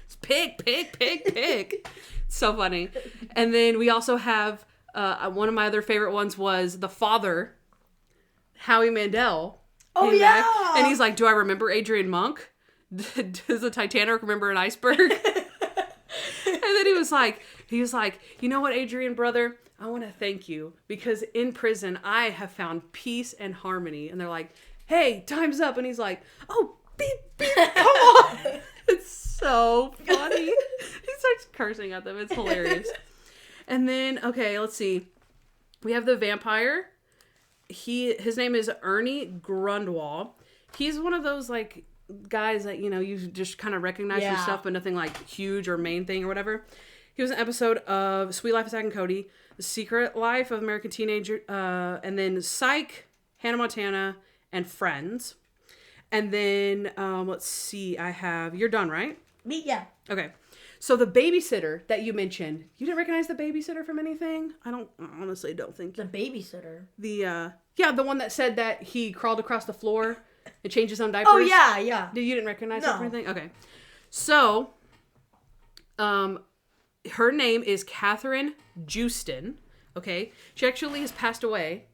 Speaker 1: It's pick. So funny. And then we also have, one of my other favorite ones was the father, Howie Mandel.
Speaker 2: Oh, yeah.
Speaker 1: Back, and he's like, do I remember Adrian Monk? Does the Titanic remember an iceberg? And then he was like, you know what, Adrian, brother? I want to thank you because in prison, I have found peace and harmony. And they're like, hey, time's up. And he's like, oh, beep, come on. It's so funny. He starts cursing at them. It's hilarious. And then, okay, let's see. We have the vampire. His name is Ernie Grundwall. He's one of those, like, guys that, you just kind of recognize from stuff, but nothing like huge or main thing or whatever. He was an episode of Sweet Life of Zack and Cody, The Secret Life of American Teenager, and then Psych, Hannah Montana, and Friends. And then, let's see, I have, you're done, right?
Speaker 2: Me, yeah.
Speaker 1: Okay. So the babysitter that you mentioned, you didn't recognize the babysitter from anything? I honestly don't think.
Speaker 2: The babysitter?
Speaker 1: The one that said that he crawled across the floor and changed his own diapers.
Speaker 2: Oh, yeah.
Speaker 1: You didn't recognize her from anything? Okay. So, her name is Catherine Justin. Okay. She actually has passed away.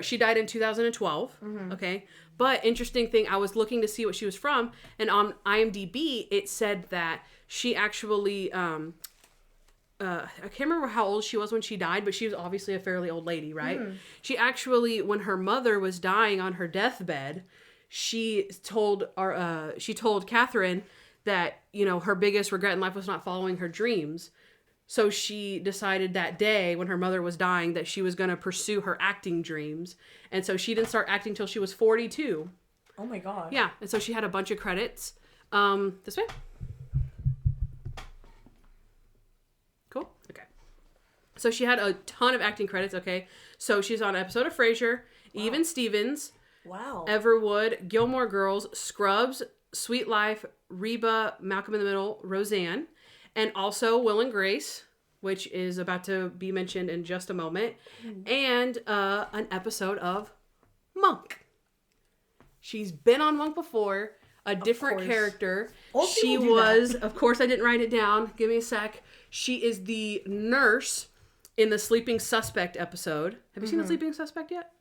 Speaker 1: She died in 2012. Mm-hmm. Okay. But interesting thing, I was looking to see what she was from, and on IMDb, it said that she actually, I can't remember how old she was when she died, but she was obviously a fairly old lady, right? Mm. She actually, when her mother was dying on her deathbed, she told Catherine that, her biggest regret in life was not following her dreams. So she decided that day when her mother was dying that she was going to pursue her acting dreams. And so she didn't start acting till she was 42.
Speaker 2: Oh my God.
Speaker 1: Yeah. And so she had a bunch of credits. This way. Cool. Okay. So she had a ton of acting credits. Okay. So she's on an episode of Frasier, wow. Even Stevens,
Speaker 2: wow.
Speaker 1: Everwood, Gilmore Girls, Scrubs, Sweet Life, Reba, Malcolm in the Middle, Roseanne. And also Will and Grace, which is about to be mentioned in just a moment. And an episode of Monk. She's been on Monk before. A different character. She was, of course I didn't write it down. Give me a sec. She is the nurse in the Sleeping Suspect episode. Have you seen the Sleeping Suspect yet?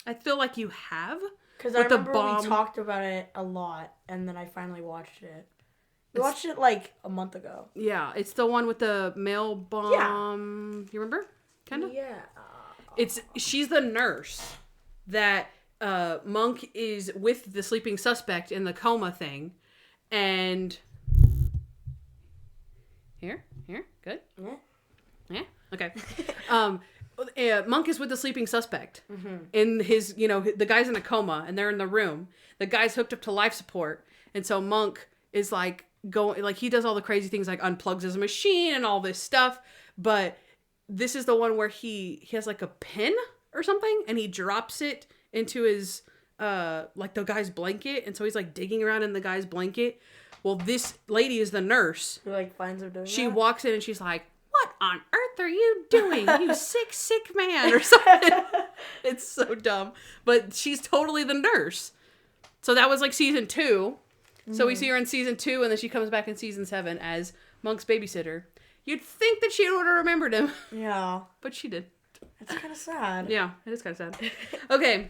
Speaker 1: I feel like you have.
Speaker 2: Because I remember we talked about it a lot. And then I finally watched it. We watched it like a month ago.
Speaker 1: Yeah, it's the one with the mail bomb. Yeah. You remember? Kind of?
Speaker 2: Yeah.
Speaker 1: She's the nurse that Monk is with the sleeping suspect in the coma thing. And Here? Good?
Speaker 2: Yeah.
Speaker 1: Yeah? Okay. Monk is with the sleeping suspect. In his, the guy's in a coma and they're in the room. The guy's hooked up to life support. And so Monk is like he does all the crazy things, like unplugs his machine and all this stuff. But this is the one where he has like a pin or something and he drops it into his, like the guy's blanket. And so he's like digging around in the guy's blanket. Well, this lady is the nurse.
Speaker 2: Who like finds her doing
Speaker 1: She
Speaker 2: that?
Speaker 1: walks in and she's like, "What on earth are you doing? You sick man," or something. It's so dumb. But she's totally the nurse. So that was like season 2. So we see her in season 2 and then she comes back in season 7 as Monk's babysitter. You'd think that she would have remembered him.
Speaker 2: Yeah.
Speaker 1: But she did.
Speaker 2: That's kind of sad.
Speaker 1: Yeah, it is kind of sad. Okay.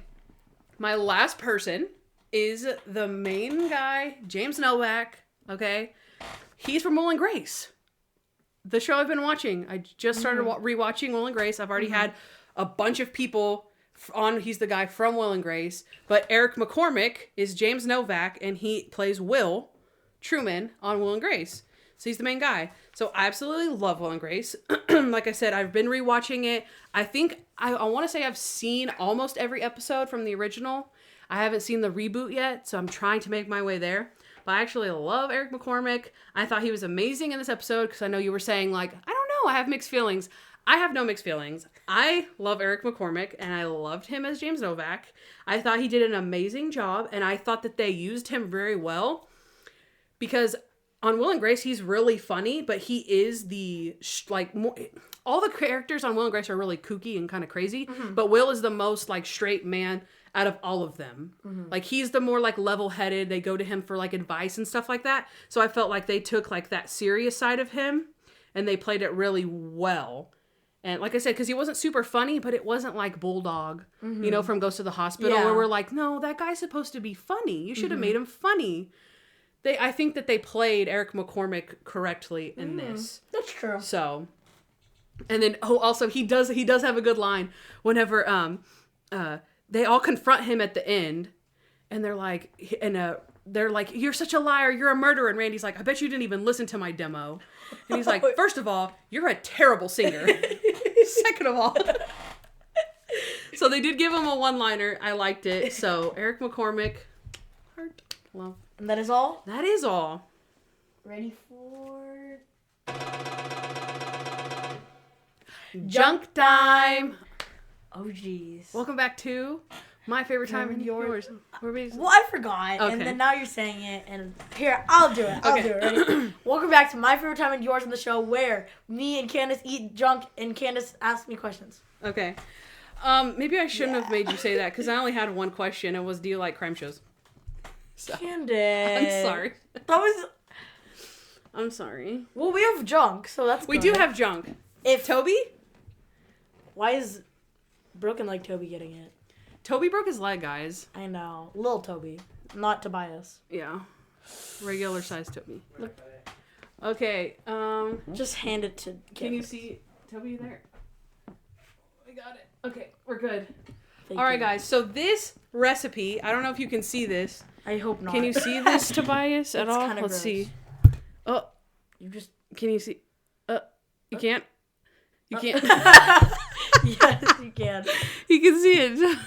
Speaker 1: My last person is the main guy, James Novak. Okay. He's from Will and Grace. The show I've been watching. I just started rewatching Will and Grace. I've already had a bunch of people on. He's the guy from Will and Grace. But Eric McCormick is James Novak, and he plays Will Truman on Will and Grace. So he's the main guy. So I absolutely love Will and Grace. Like I said, I've been rewatching it. I think, I want to say I've seen almost every episode from the original. I haven't seen the reboot yet, so I'm trying to make my way there. But I actually love Eric McCormick. I thought he was amazing in this episode because I know you were saying, like, I don't know, I have mixed feelings. I have no mixed feelings. I love Eric McCormick, and I loved him as James Novak. I thought he did an amazing job, and I thought that they used him very well because on Will and Grace, he's really funny, but he is the, all the characters on Will and Grace are really kooky and kind of crazy, but Will is the most, like, straight man out of all of them. Like, he's the more, like, level-headed. They go to him for, like, advice and stuff like that. So I felt like they took, like, that serious side of him, and they played it really well. And like I said, because he wasn't super funny, but it wasn't like Bulldog, from Ghost of the Hospital, where we're like, no, that guy's supposed to be funny. You should have made him funny. I think that they played Eric McCormick correctly in this.
Speaker 2: That's true.
Speaker 1: So, and then, also, he does have a good line whenever, they all confront him at the end, and they're like, "You're such a liar, you're a murderer." And Randy's like, "I bet you didn't even listen to my demo." And he's like, "First of all, you're a terrible singer. Second of all." So they did give him a one-liner. I liked it. So Eric McCormick, heart, love.
Speaker 2: And that is all?
Speaker 1: That is all.
Speaker 2: Ready for...
Speaker 1: Junk time.
Speaker 2: Oh, jeez.
Speaker 1: Welcome back to My Favorite Time and Yours.
Speaker 2: Well, I forgot,
Speaker 1: Okay.
Speaker 2: and then now you're saying it, and here, I'll do it. Ready? Welcome back to My Favorite Time and Yours on the show, where me and Kandyce eat junk, and Kandyce asks me questions.
Speaker 1: Okay. Maybe I shouldn't have made you say that, because I only had one question. It was, do you like crime shows? So,
Speaker 2: Kandyce.
Speaker 1: I'm sorry.
Speaker 2: That was...
Speaker 1: I'm sorry.
Speaker 2: Well, we have junk, so that's
Speaker 1: We
Speaker 2: good.
Speaker 1: do have junk.
Speaker 2: If
Speaker 1: Toby?
Speaker 2: Why is Broken Leg Toby getting it?
Speaker 1: Toby broke his leg, guys.
Speaker 2: I know. Little Toby. Not Tobias.
Speaker 1: Yeah. Regular size Toby. Look. Okay,
Speaker 2: Just hand it to
Speaker 1: can you
Speaker 2: Kandyce.
Speaker 1: see Toby there? We got it. Okay, we're good.
Speaker 2: Thank
Speaker 1: All right,
Speaker 2: you.
Speaker 1: guys. So this recipe, I don't know if you can see this.
Speaker 2: I hope not.
Speaker 1: Can you see this, Tobias, at
Speaker 2: It's
Speaker 1: all?
Speaker 2: kinda
Speaker 1: Let's
Speaker 2: gross.
Speaker 1: see. Oh,
Speaker 2: You just...
Speaker 1: can you see? You can't? You can't?
Speaker 2: Yes, you can.
Speaker 1: You can see it.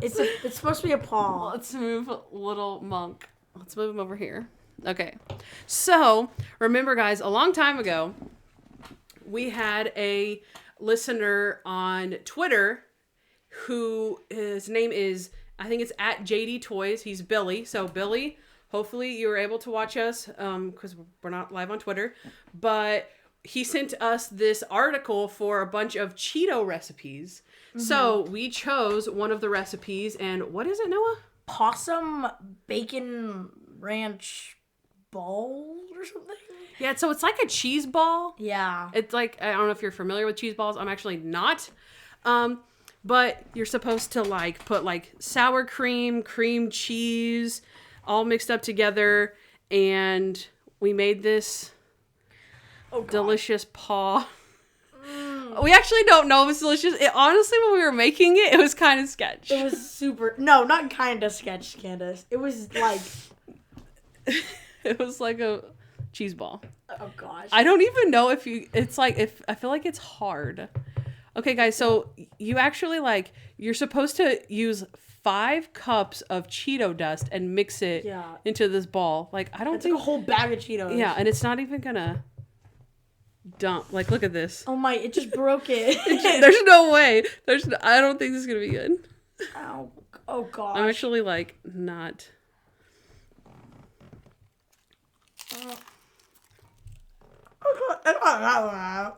Speaker 2: It's supposed to be a paw.
Speaker 1: Let's move little Monk. Let's move him over here. Okay. So, remember, guys, a long time ago, we had a listener on Twitter who, his name is, I think it's at JD Toys. He's Billy. So, Billy, hopefully you were able to watch us because we're not live on Twitter. But he sent us this article for a bunch of Cheeto recipes. So we chose one of the recipes, and what is it, Noah?
Speaker 2: Possum bacon ranch ball or something?
Speaker 1: Yeah, so it's like a cheese ball.
Speaker 2: Yeah.
Speaker 1: It's like, I don't know if you're familiar with cheese balls. I'm actually not. But you're supposed to like put like sour cream, cream cheese, all mixed up together. And we made this delicious paw. We actually don't know if it's delicious. Honestly, when we were making it, it was kind of sketch.
Speaker 2: It was super... No, not kind of sketch, Kandyce. It was like...
Speaker 1: It was like a cheese ball.
Speaker 2: Oh gosh.
Speaker 1: I don't even know if I feel like it's hard. Okay, guys, so you actually you're supposed to use 5 cups of Cheeto dust and mix it into this ball. I don't
Speaker 2: It's
Speaker 1: think
Speaker 2: like a whole bag of Cheetos.
Speaker 1: Yeah, and it's not even gonna dump. Look at this.
Speaker 2: Oh my! It just broke it.
Speaker 1: There's no way. I don't think this is gonna be good.
Speaker 2: Ow. Oh gosh.
Speaker 1: I'm actually not.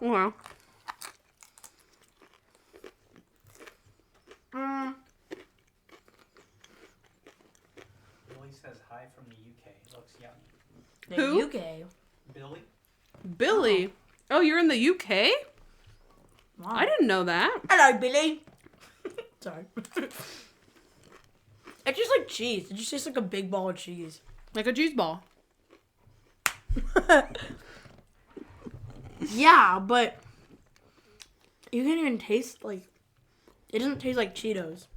Speaker 1: Wow.
Speaker 4: Billy says hi from the UK. Looks young.
Speaker 2: The
Speaker 1: Who?
Speaker 2: UK.
Speaker 1: Billy. Oh, you're in the UK?
Speaker 2: Wow.
Speaker 1: I didn't know that.
Speaker 2: Hello, Billy. Sorry. It's just like cheese. It just tastes like a big ball of cheese.
Speaker 1: Like a cheese ball.
Speaker 2: Yeah, but you can't even taste it doesn't taste like Cheetos.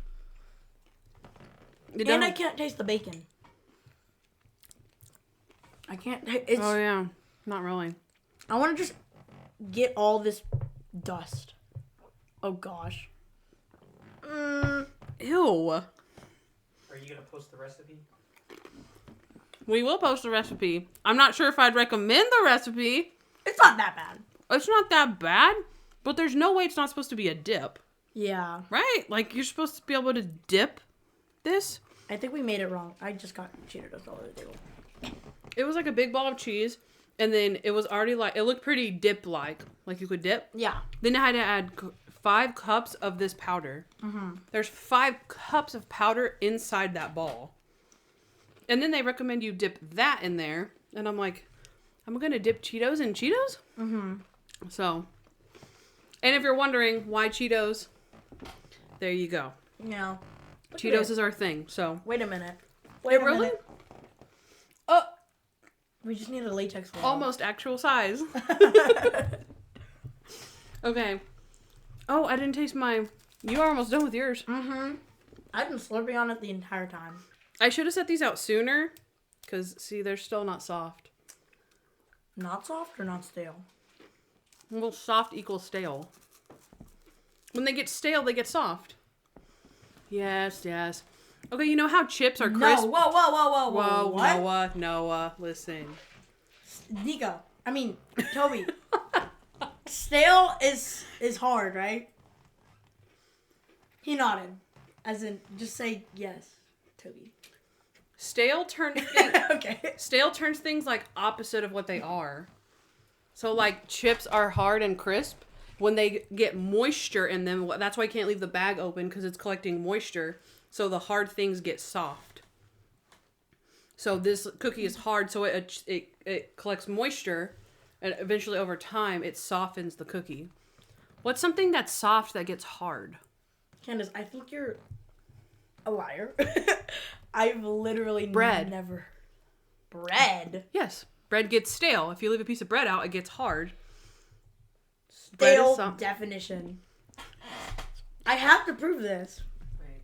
Speaker 2: And I can't taste the bacon. I can't. It's.
Speaker 1: Oh yeah, not really.
Speaker 2: I want to just get all this dust. Oh gosh.
Speaker 1: Ew.
Speaker 4: Are you gonna post the recipe?
Speaker 1: We will post the recipe. I'm not sure if I'd recommend the recipe.
Speaker 2: It's not that bad.
Speaker 1: It's not that bad, but there's no way it's not supposed to be a dip,
Speaker 2: Yeah.
Speaker 1: right? You're supposed to be able to dip this.
Speaker 2: I think we made it wrong. I just got Cheeto dust all over the table.
Speaker 1: It was like a big ball of cheese, and then it was already it looked pretty dip-like you could dip.
Speaker 2: Yeah.
Speaker 1: Then I had to add 5 cups of this powder. Mm-hmm. There's 5 cups of powder inside that ball. And then they recommend you dip that in there. And I'm like, I'm going to dip Cheetos in Cheetos? Mm-hmm. So, and if you're wondering why Cheetos, there you go.
Speaker 2: Yeah.
Speaker 1: Cheetos is our thing, so.
Speaker 2: Wait a minute.
Speaker 1: Wait, really?
Speaker 2: Minute.
Speaker 1: Oh,
Speaker 2: We just need a latex wall.
Speaker 1: almost actual size. Okay. Oh, I didn't taste mine. You are almost done with yours.
Speaker 2: Mm-hmm. I've been slurping on it the entire time.
Speaker 1: I should have set these out sooner, because, see, they're still not soft.
Speaker 2: Not soft or not stale?
Speaker 1: Well, soft equals stale. When they get stale, they get soft. Yes, yes. Okay, you know how chips are crisp?
Speaker 2: No, whoa.
Speaker 1: Whoa,
Speaker 2: What?
Speaker 1: Noah, listen.
Speaker 2: Nico. I mean, Toby. Stale is hard, right? He nodded. As in, just say yes, Toby.
Speaker 1: Stale turns things,
Speaker 2: Okay.
Speaker 1: stale turns things opposite of what they are. So chips are hard and crisp. When they get moisture in them, that's why you can't leave the bag open, because it's collecting moisture. So the hard things get soft. So this cookie is hard, so it collects moisture, and eventually over time it softens the cookie. What's something that's soft that gets hard?
Speaker 2: Kandyce, I think you're a liar. I've literally never... Bread?
Speaker 1: Yes. Bread gets stale. If you leave a piece of bread out, it gets hard.
Speaker 2: Stale definition. I have to prove this.
Speaker 4: Wait.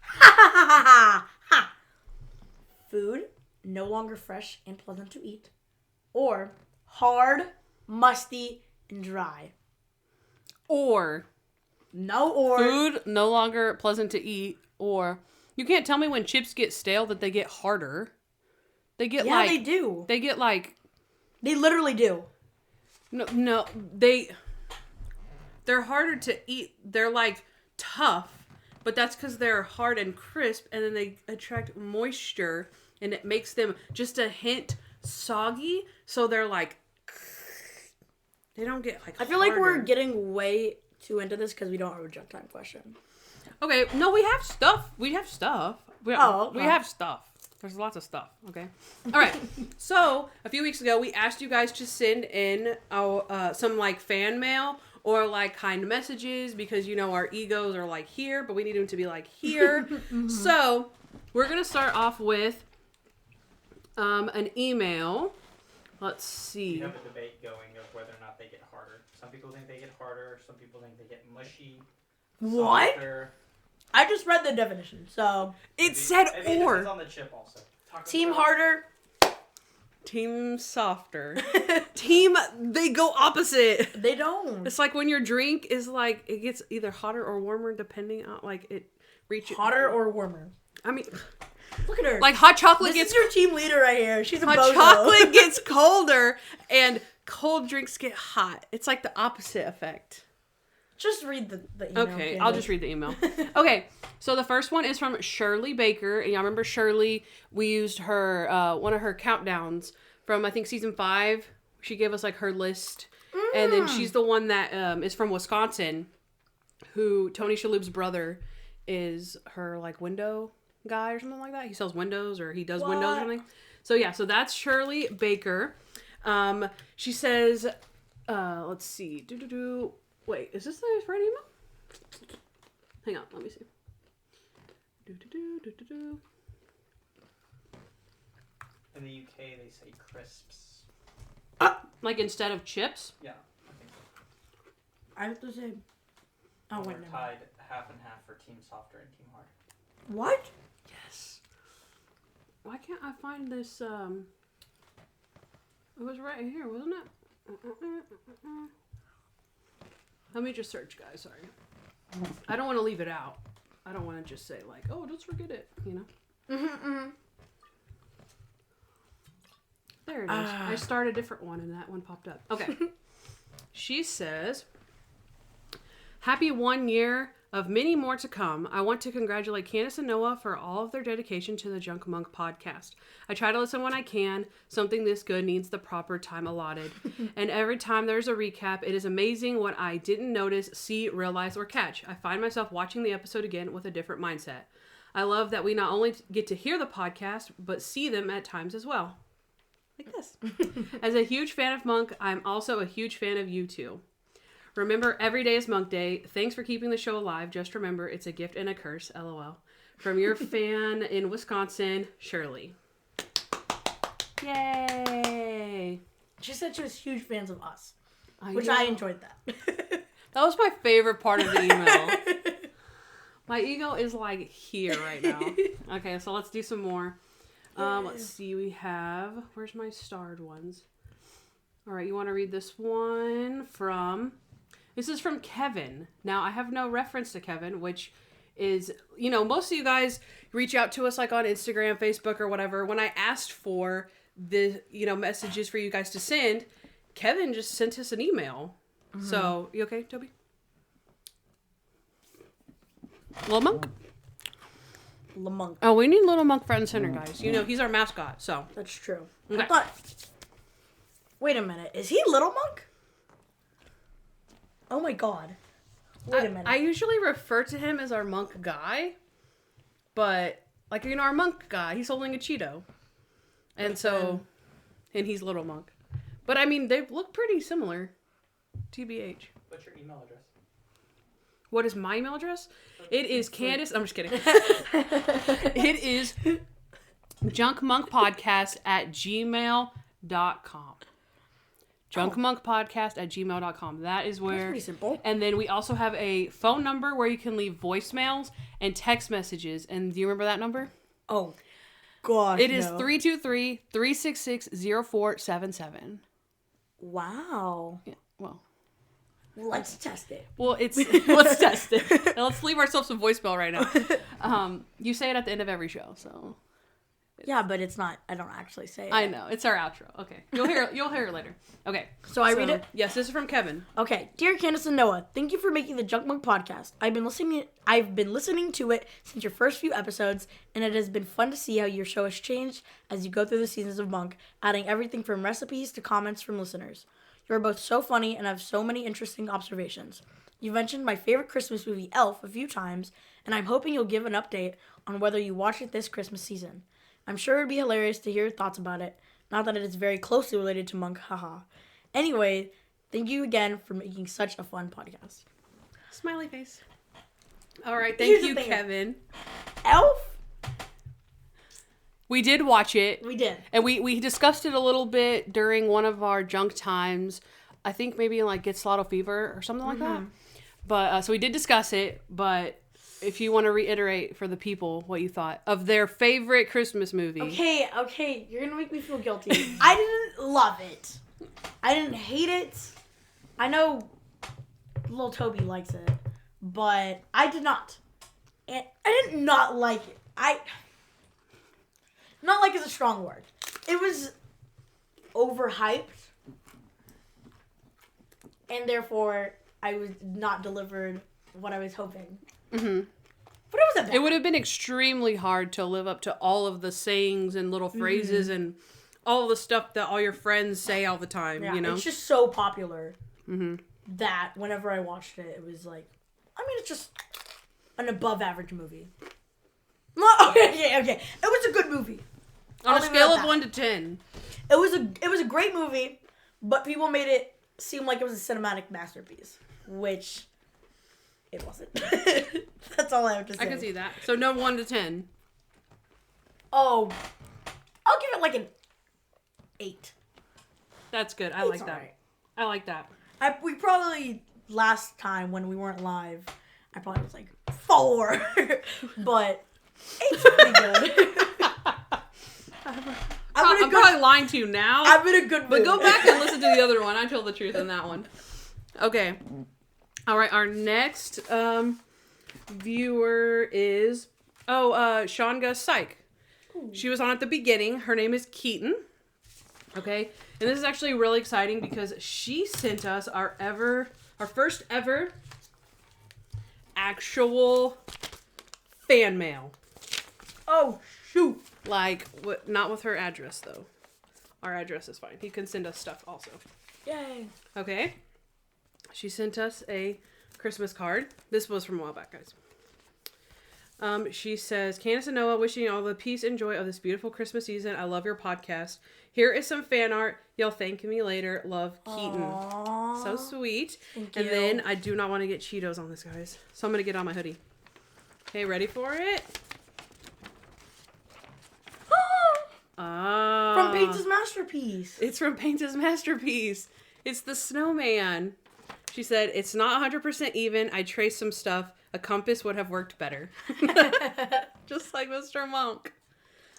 Speaker 2: Ha! Food no longer fresh and pleasant to eat, or hard, musty, and dry.
Speaker 1: Or
Speaker 2: Or
Speaker 1: food no longer pleasant to eat, or you can't tell me when chips get stale that they get harder. They get
Speaker 2: they do.
Speaker 1: They get
Speaker 2: They literally do.
Speaker 1: no, they're harder to eat. They're tough, but that's because they're hard and crisp, and then they attract moisture, and it makes them just a hint soggy. So they're they don't get
Speaker 2: I feel like we're
Speaker 1: harder.
Speaker 2: getting way too into this because we don't have a junk time question.
Speaker 1: Okay, no, we have stuff. We have stuff. We have stuff. There's lots of stuff, okay? All right. So, a few weeks ago, we asked you guys to send in our, some, fan mail or, kind messages because, our egos are, here, but we need them to be, here. Mm-hmm. So, we're going to start off with an email. Let's see.
Speaker 4: You have a debate going of whether or not they get harder. Some people think they get harder. Some people think they get mushy.
Speaker 2: What?
Speaker 4: Softer.
Speaker 2: I just read the definition, so
Speaker 1: It said
Speaker 4: I think it
Speaker 1: or.
Speaker 4: depends on the chip also.
Speaker 2: team harder,
Speaker 1: Team softer. Team, they go opposite.
Speaker 2: They don't.
Speaker 1: It's like when your drink is like, it gets either hotter or warmer depending on, like, it reaches.
Speaker 2: Hotter or warmer?
Speaker 1: I mean,
Speaker 2: Look at her.
Speaker 1: like hot chocolate
Speaker 2: This
Speaker 1: gets...
Speaker 2: is your team leader right here. She's a
Speaker 1: Hot
Speaker 2: bozo.
Speaker 1: chocolate gets colder and cold drinks get hot. It's like the opposite effect.
Speaker 2: Just read the email.
Speaker 1: Okay, I'll just read the email. Okay, so the first one is from Shirley Baker. And y'all remember Shirley? We used her, one of her countdowns from, I think, season 5. She gave us, like, her list. And then she's the one that is from Wisconsin, who Tony Shalhoub's brother is her, like, window guy or something like that. He sells windows or he does windows or something. So, yeah, so that's Shirley Baker. She says, let's see. Wait, is this the right email? Hang on, let me see.
Speaker 4: In the UK, they say crisps.
Speaker 1: Like instead of chips?
Speaker 4: Yeah, I think so.
Speaker 2: I have to say. Oh, wait,
Speaker 4: We're
Speaker 2: no.
Speaker 4: tied half and half for Team Softer and Team Hard.
Speaker 2: What?
Speaker 1: Yes. Why can't I find this, It was right here, wasn't it? Let me just search, guys, sorry. I don't want to leave it out. I don't want to just say, like, oh, just forget it, you know? There it is. I started a different one and that one popped up. Okay. She says, happy 1 year of many more to come. I want to congratulate Kandyce and Noah for all of their dedication to the Junk Monk podcast. I try to listen when I can. Something this good needs the proper time allotted. And every time there's a recap, it is amazing what I didn't notice, see, realize, or catch. I find myself watching the episode again with a different mindset. I love that we not only get to hear the podcast, but see them at times as well. Like this. As a huge fan of Monk, I'm also a huge fan of you two. Remember, every day is Monk Day. Thanks for keeping the show alive. Just remember, it's a gift and a curse. LOL. From your fan in Wisconsin, Shirley. Yay!
Speaker 2: She said she was huge fans of us,
Speaker 1: I
Speaker 2: which
Speaker 1: know.
Speaker 2: I enjoyed that.
Speaker 1: That was my favorite part of the email. My ego is like here right now. Okay, so let's do some more. Let's see. We have... Where's my starred ones? All right, you want to read this one from... This is from Kevin. Now, I have no reference to Kevin, which is, you know, most of you guys reach out to us like on Instagram, Facebook, or whatever. When I asked for the, you know, messages for you guys to send, Kevin just sent us an email. Mm-hmm. So, you okay, Toby? Little Monk?
Speaker 2: Little Monk.
Speaker 1: Oh, we need Little Monk front and center, guys. You know, he's our mascot, so.
Speaker 2: That's true.
Speaker 1: Okay.
Speaker 2: I thought... Wait a minute. Is he Little Monk? Oh my god. Wait a minute.
Speaker 1: I usually refer to him as our monk guy, but, like, you know, our monk guy, he's holding a Cheeto. And so, and he's Little Monk. But, I mean, they look pretty similar. TBH.
Speaker 4: What's your email address?
Speaker 1: What is my email address? It is Kandyce. I'm just kidding. It is junkmonkpodcast@gmail.com. junkmonkpodcast@gmail.com. That is where...
Speaker 2: That's pretty simple.
Speaker 1: And then we also have a phone number where you can leave voicemails and text messages. And do you remember that number?
Speaker 2: Oh, gosh,
Speaker 1: It is 323-366-0477.
Speaker 2: Wow.
Speaker 1: Yeah, well...
Speaker 2: Let's test it.
Speaker 1: Well, it's... Let's test it. Let's leave ourselves some voicemail right now. You say it at the end of every show, so...
Speaker 2: Yeah, but it's not... I don't actually say it.
Speaker 1: I know. It's our outro. Okay. You'll hear it later. Okay.
Speaker 2: So I read it?
Speaker 1: Yes, this is from Kevin.
Speaker 2: Okay. Dear Kandyce and Noah, thank you for making the Junk Monk podcast. I've been listening to it since your first few episodes, and it has been fun to see how your show has changed as you go through the seasons of Monk, adding everything from recipes to comments from listeners. You are both so funny and have so many interesting observations. You mentioned my favorite Christmas movie, Elf, a few times, and I'm hoping you'll give an update on whether you watched it this Christmas season. I'm sure it would be hilarious to hear your thoughts about it, not that it is very closely related to Monk, haha. Anyway, thank you again for making such a fun podcast.
Speaker 1: Smiley face. All right, thank
Speaker 2: Here's
Speaker 1: you,
Speaker 2: the thing.
Speaker 1: Kevin.
Speaker 2: Elf?
Speaker 1: We did watch it.
Speaker 2: We did.
Speaker 1: And we discussed it a little bit during one of our junk times. I think maybe in like Get Slotto Fever or something like that. But so we did discuss it, but if you want to reiterate for the people what you thought of their favorite Christmas movie.
Speaker 2: Okay, you're gonna make me feel guilty. I didn't love it. I didn't hate it. I know little Toby likes it, but I did not. And I did not like it. Not like is a strong word. It was overhyped, and therefore I was not delivered what I was hoping.
Speaker 1: Mm-hmm.
Speaker 2: But it wasn't bad.
Speaker 1: It would have been extremely hard to live up to all of the sayings and little phrases and all the stuff that all your friends say all the time,
Speaker 2: Yeah,
Speaker 1: you know?
Speaker 2: it's just so popular that whenever I watched it, it was like, I mean, it's just an above average movie. Okay. It was a good movie.
Speaker 1: On a scale of 1 to 10.
Speaker 2: It was a great movie, but people made it seem like it was a cinematic masterpiece, which it wasn't. That's all I have to say.
Speaker 1: I can see that. So no 1 to 10.
Speaker 2: Oh, I'll give it like an 8.
Speaker 1: That's good. I like that.
Speaker 2: Alright.
Speaker 1: I like that.
Speaker 2: We probably, last time when we weren't live, I probably was like 4. But 8's pretty good.
Speaker 1: I'm probably lying to you now.
Speaker 2: I'm in a good mood.
Speaker 1: But go back and listen to the other one. I told the truth in that one. Okay. All right. Our next viewer is Sean Gus Psych. Ooh. She was on at the beginning. Her name is Keaton. Okay. And this is actually really exciting because she sent us our first ever actual fan mail.
Speaker 2: Oh, shoot.
Speaker 1: Like, not with her address, though. Our address is fine. He can send us stuff also.
Speaker 2: Yay.
Speaker 1: Okay. She sent us a Christmas card. This was from a while back, guys. She says, Kandyce and Noah, wishing you all the peace and joy of this beautiful Christmas season. I love your podcast. Here is some fan art. You'll thank me later. Love, Keaton.
Speaker 2: Aww.
Speaker 1: So sweet.
Speaker 2: Thank
Speaker 1: and
Speaker 2: you.
Speaker 1: then I do not want to get Cheetos on this, guys. So I'm going to get on my hoodie. Okay, ready for it?
Speaker 2: From Paint's Masterpiece.
Speaker 1: It's from Paint's Masterpiece. It's the snowman. She said, it's not 100% even. I traced some stuff. A compass would have worked better. Just like Mr. Monk.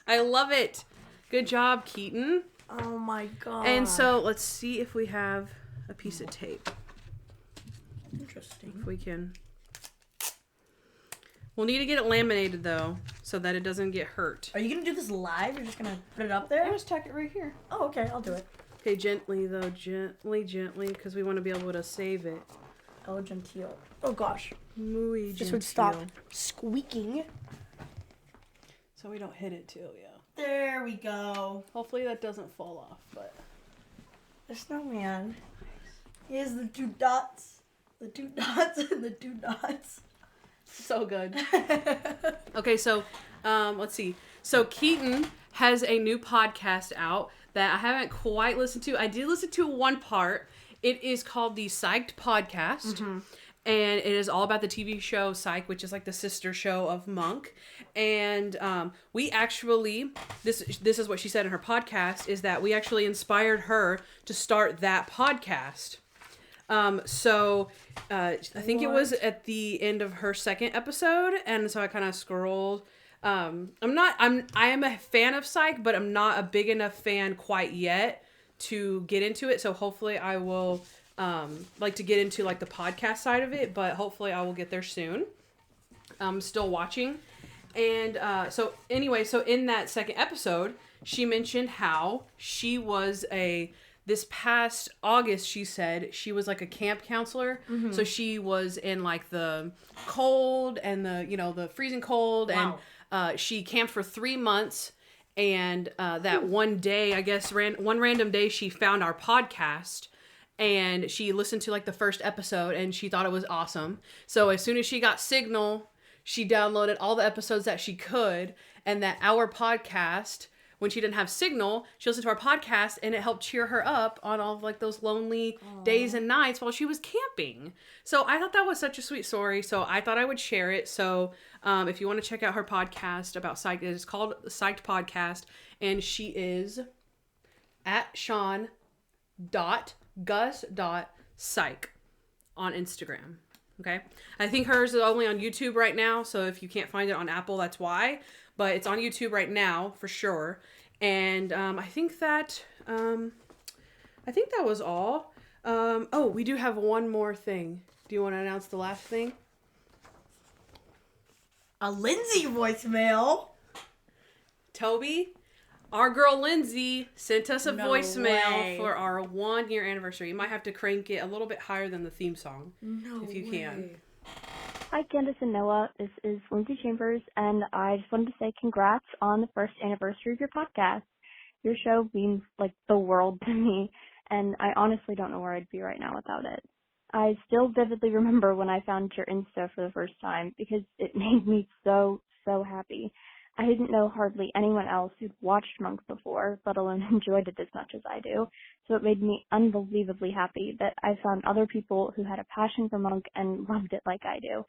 Speaker 1: I love it. Good job, Keaton.
Speaker 2: Oh my god.
Speaker 1: And so let's see if we have a piece of tape.
Speaker 2: Interesting.
Speaker 1: If we can. We'll need to get it laminated, though, so that it doesn't get hurt.
Speaker 2: Are you going to do this live? You're just going to put it up there?
Speaker 1: I'll just tack it right here.
Speaker 2: Oh, okay. I'll do it.
Speaker 1: Okay, gently, though. Gently, because we want to be able to save it.
Speaker 2: Oh, genteel. Oh, gosh.
Speaker 1: Muy genteel.
Speaker 2: This would stop squeaking.
Speaker 1: So we don't hit it, too, yeah.
Speaker 2: There we go.
Speaker 1: Hopefully that doesn't fall off, but...
Speaker 2: The snowman. Here's the 2 dots. The 2 dots and the 2 dots.
Speaker 1: So good. Okay, so let's see. So Keaton has a new podcast out that I haven't quite listened to. I did listen to one part. It is called the Psyched Podcast. Mm-hmm. And it is all about the TV show Psych, which is like the sister show of Monk. And we actually, this is what she said in her podcast, is that we actually inspired her to start that podcast. So I think it was at the end of her second episode, and so I kind of scrolled. I am a fan of Psych, but I'm not a big enough fan quite yet to get into it. So hopefully I will like to get into like the podcast side of it, but hopefully I will get there soon. I'm still watching. And so anyway, so in that second episode, she mentioned how she was this past August, she said she was like a camp counselor. Mm-hmm. So she was in like the cold and the freezing cold. Wow. And she camped for 3 months. And that one day, I guess one random day, she found our podcast. And she listened to like the first episode and she thought it was awesome. So as soon as she got signal, she downloaded all the episodes that she could. And that our podcast, when she didn't have signal, she listened to our podcast and it helped cheer her up on all of like those lonely days and nights while she was camping. So I thought that was such a sweet story. So I thought I would share it. So if you want to check out her podcast about Psych, it is called the Psyched Podcast. And she is at Sean.Gus.Psych on Instagram. Okay. I think hers is only on YouTube right now. So if you can't find it on Apple, that's why. But it's on YouTube right now for sure. And I think that was all. Oh, we do have one more thing. Do you want to announce the last thing?
Speaker 2: A Lindsay voicemail.
Speaker 1: Toby, our girl Lindsay sent us a
Speaker 2: No
Speaker 1: voicemail
Speaker 2: way.
Speaker 1: for our 1 year anniversary. You might have to crank it a little bit higher than the theme song.
Speaker 2: No
Speaker 1: If you can.
Speaker 5: Hi, Kandyce and Noah. This is Lindsay Chambers, and I just wanted to say congrats on the first anniversary of your podcast. Your show means, like, the world to me, and I honestly don't know where I'd be right now without it. I still vividly remember when I found your Insta for the first time, because it made me so, so happy. I didn't know hardly anyone else who'd watched Monk before, let alone enjoyed it as much as I do, so it made me unbelievably happy that I found other people who had a passion for Monk and loved it like I do.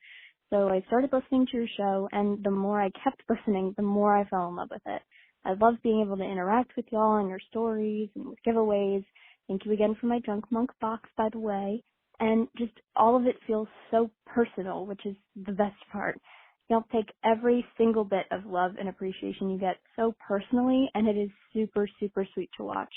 Speaker 5: So I started listening to your show, and the more I kept listening, the more I fell in love with it. I love being able to interact with y'all and your stories and with giveaways. Thank you again for my Junk Monk box, by the way. And just all of it feels so personal, which is the best part. Y'all take every single bit of love and appreciation you get so personally, and it is super, super sweet to watch.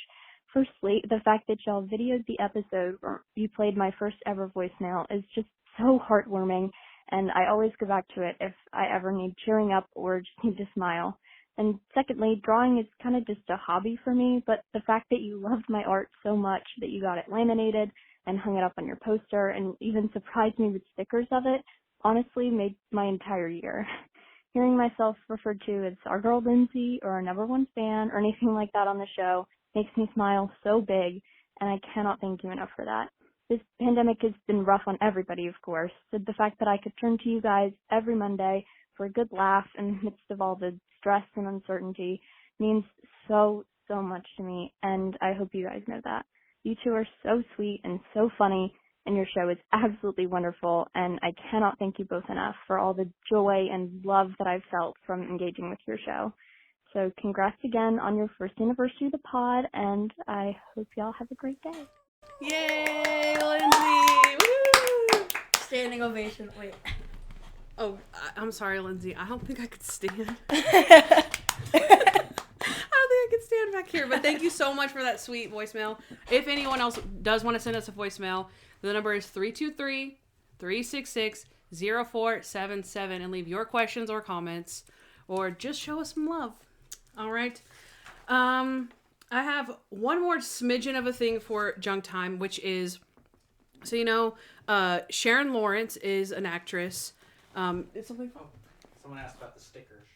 Speaker 5: Firstly, the fact that y'all videoed the episode where you played my first ever voicemail is just so heartwarming, and I always go back to it if I ever need cheering up or just need to smile. And secondly, drawing is kind of just a hobby for me, but the fact that you loved my art so much that you got it laminated and hung it up on your poster and even surprised me with stickers of it honestly made my entire year. Hearing myself referred to as our girl Lindsay or our number one fan or anything like that on the show makes me smile so big, and I cannot thank you enough for that. This pandemic has been rough on everybody, of course, so the fact that I could turn to you guys every Monday for a good laugh in the midst of all the stress and uncertainty means so, so much to me, and I hope you guys know that. You two are so sweet and so funny, and your show is absolutely wonderful, and I cannot thank you both enough for all the joy and love that I've felt from engaging with your show. So congrats again on your first anniversary of the pod, and I hope y'all have a great day.
Speaker 1: Yay, Lindsay! Woo!
Speaker 2: Standing ovation. Wait.
Speaker 1: Oh, I'm sorry, Lindsay. I don't think I could stand. I don't think I could stand back here. But thank you so much for that sweet voicemail. If anyone else does want to send us a voicemail, the number is 323-366-0477 and leave your questions or comments or just show us some love. All right. I have one more smidgen of a thing for junk time, which is, so you know, Sharon Lawrence is an actress. It's something.
Speaker 4: Oh, someone asked about the stickers.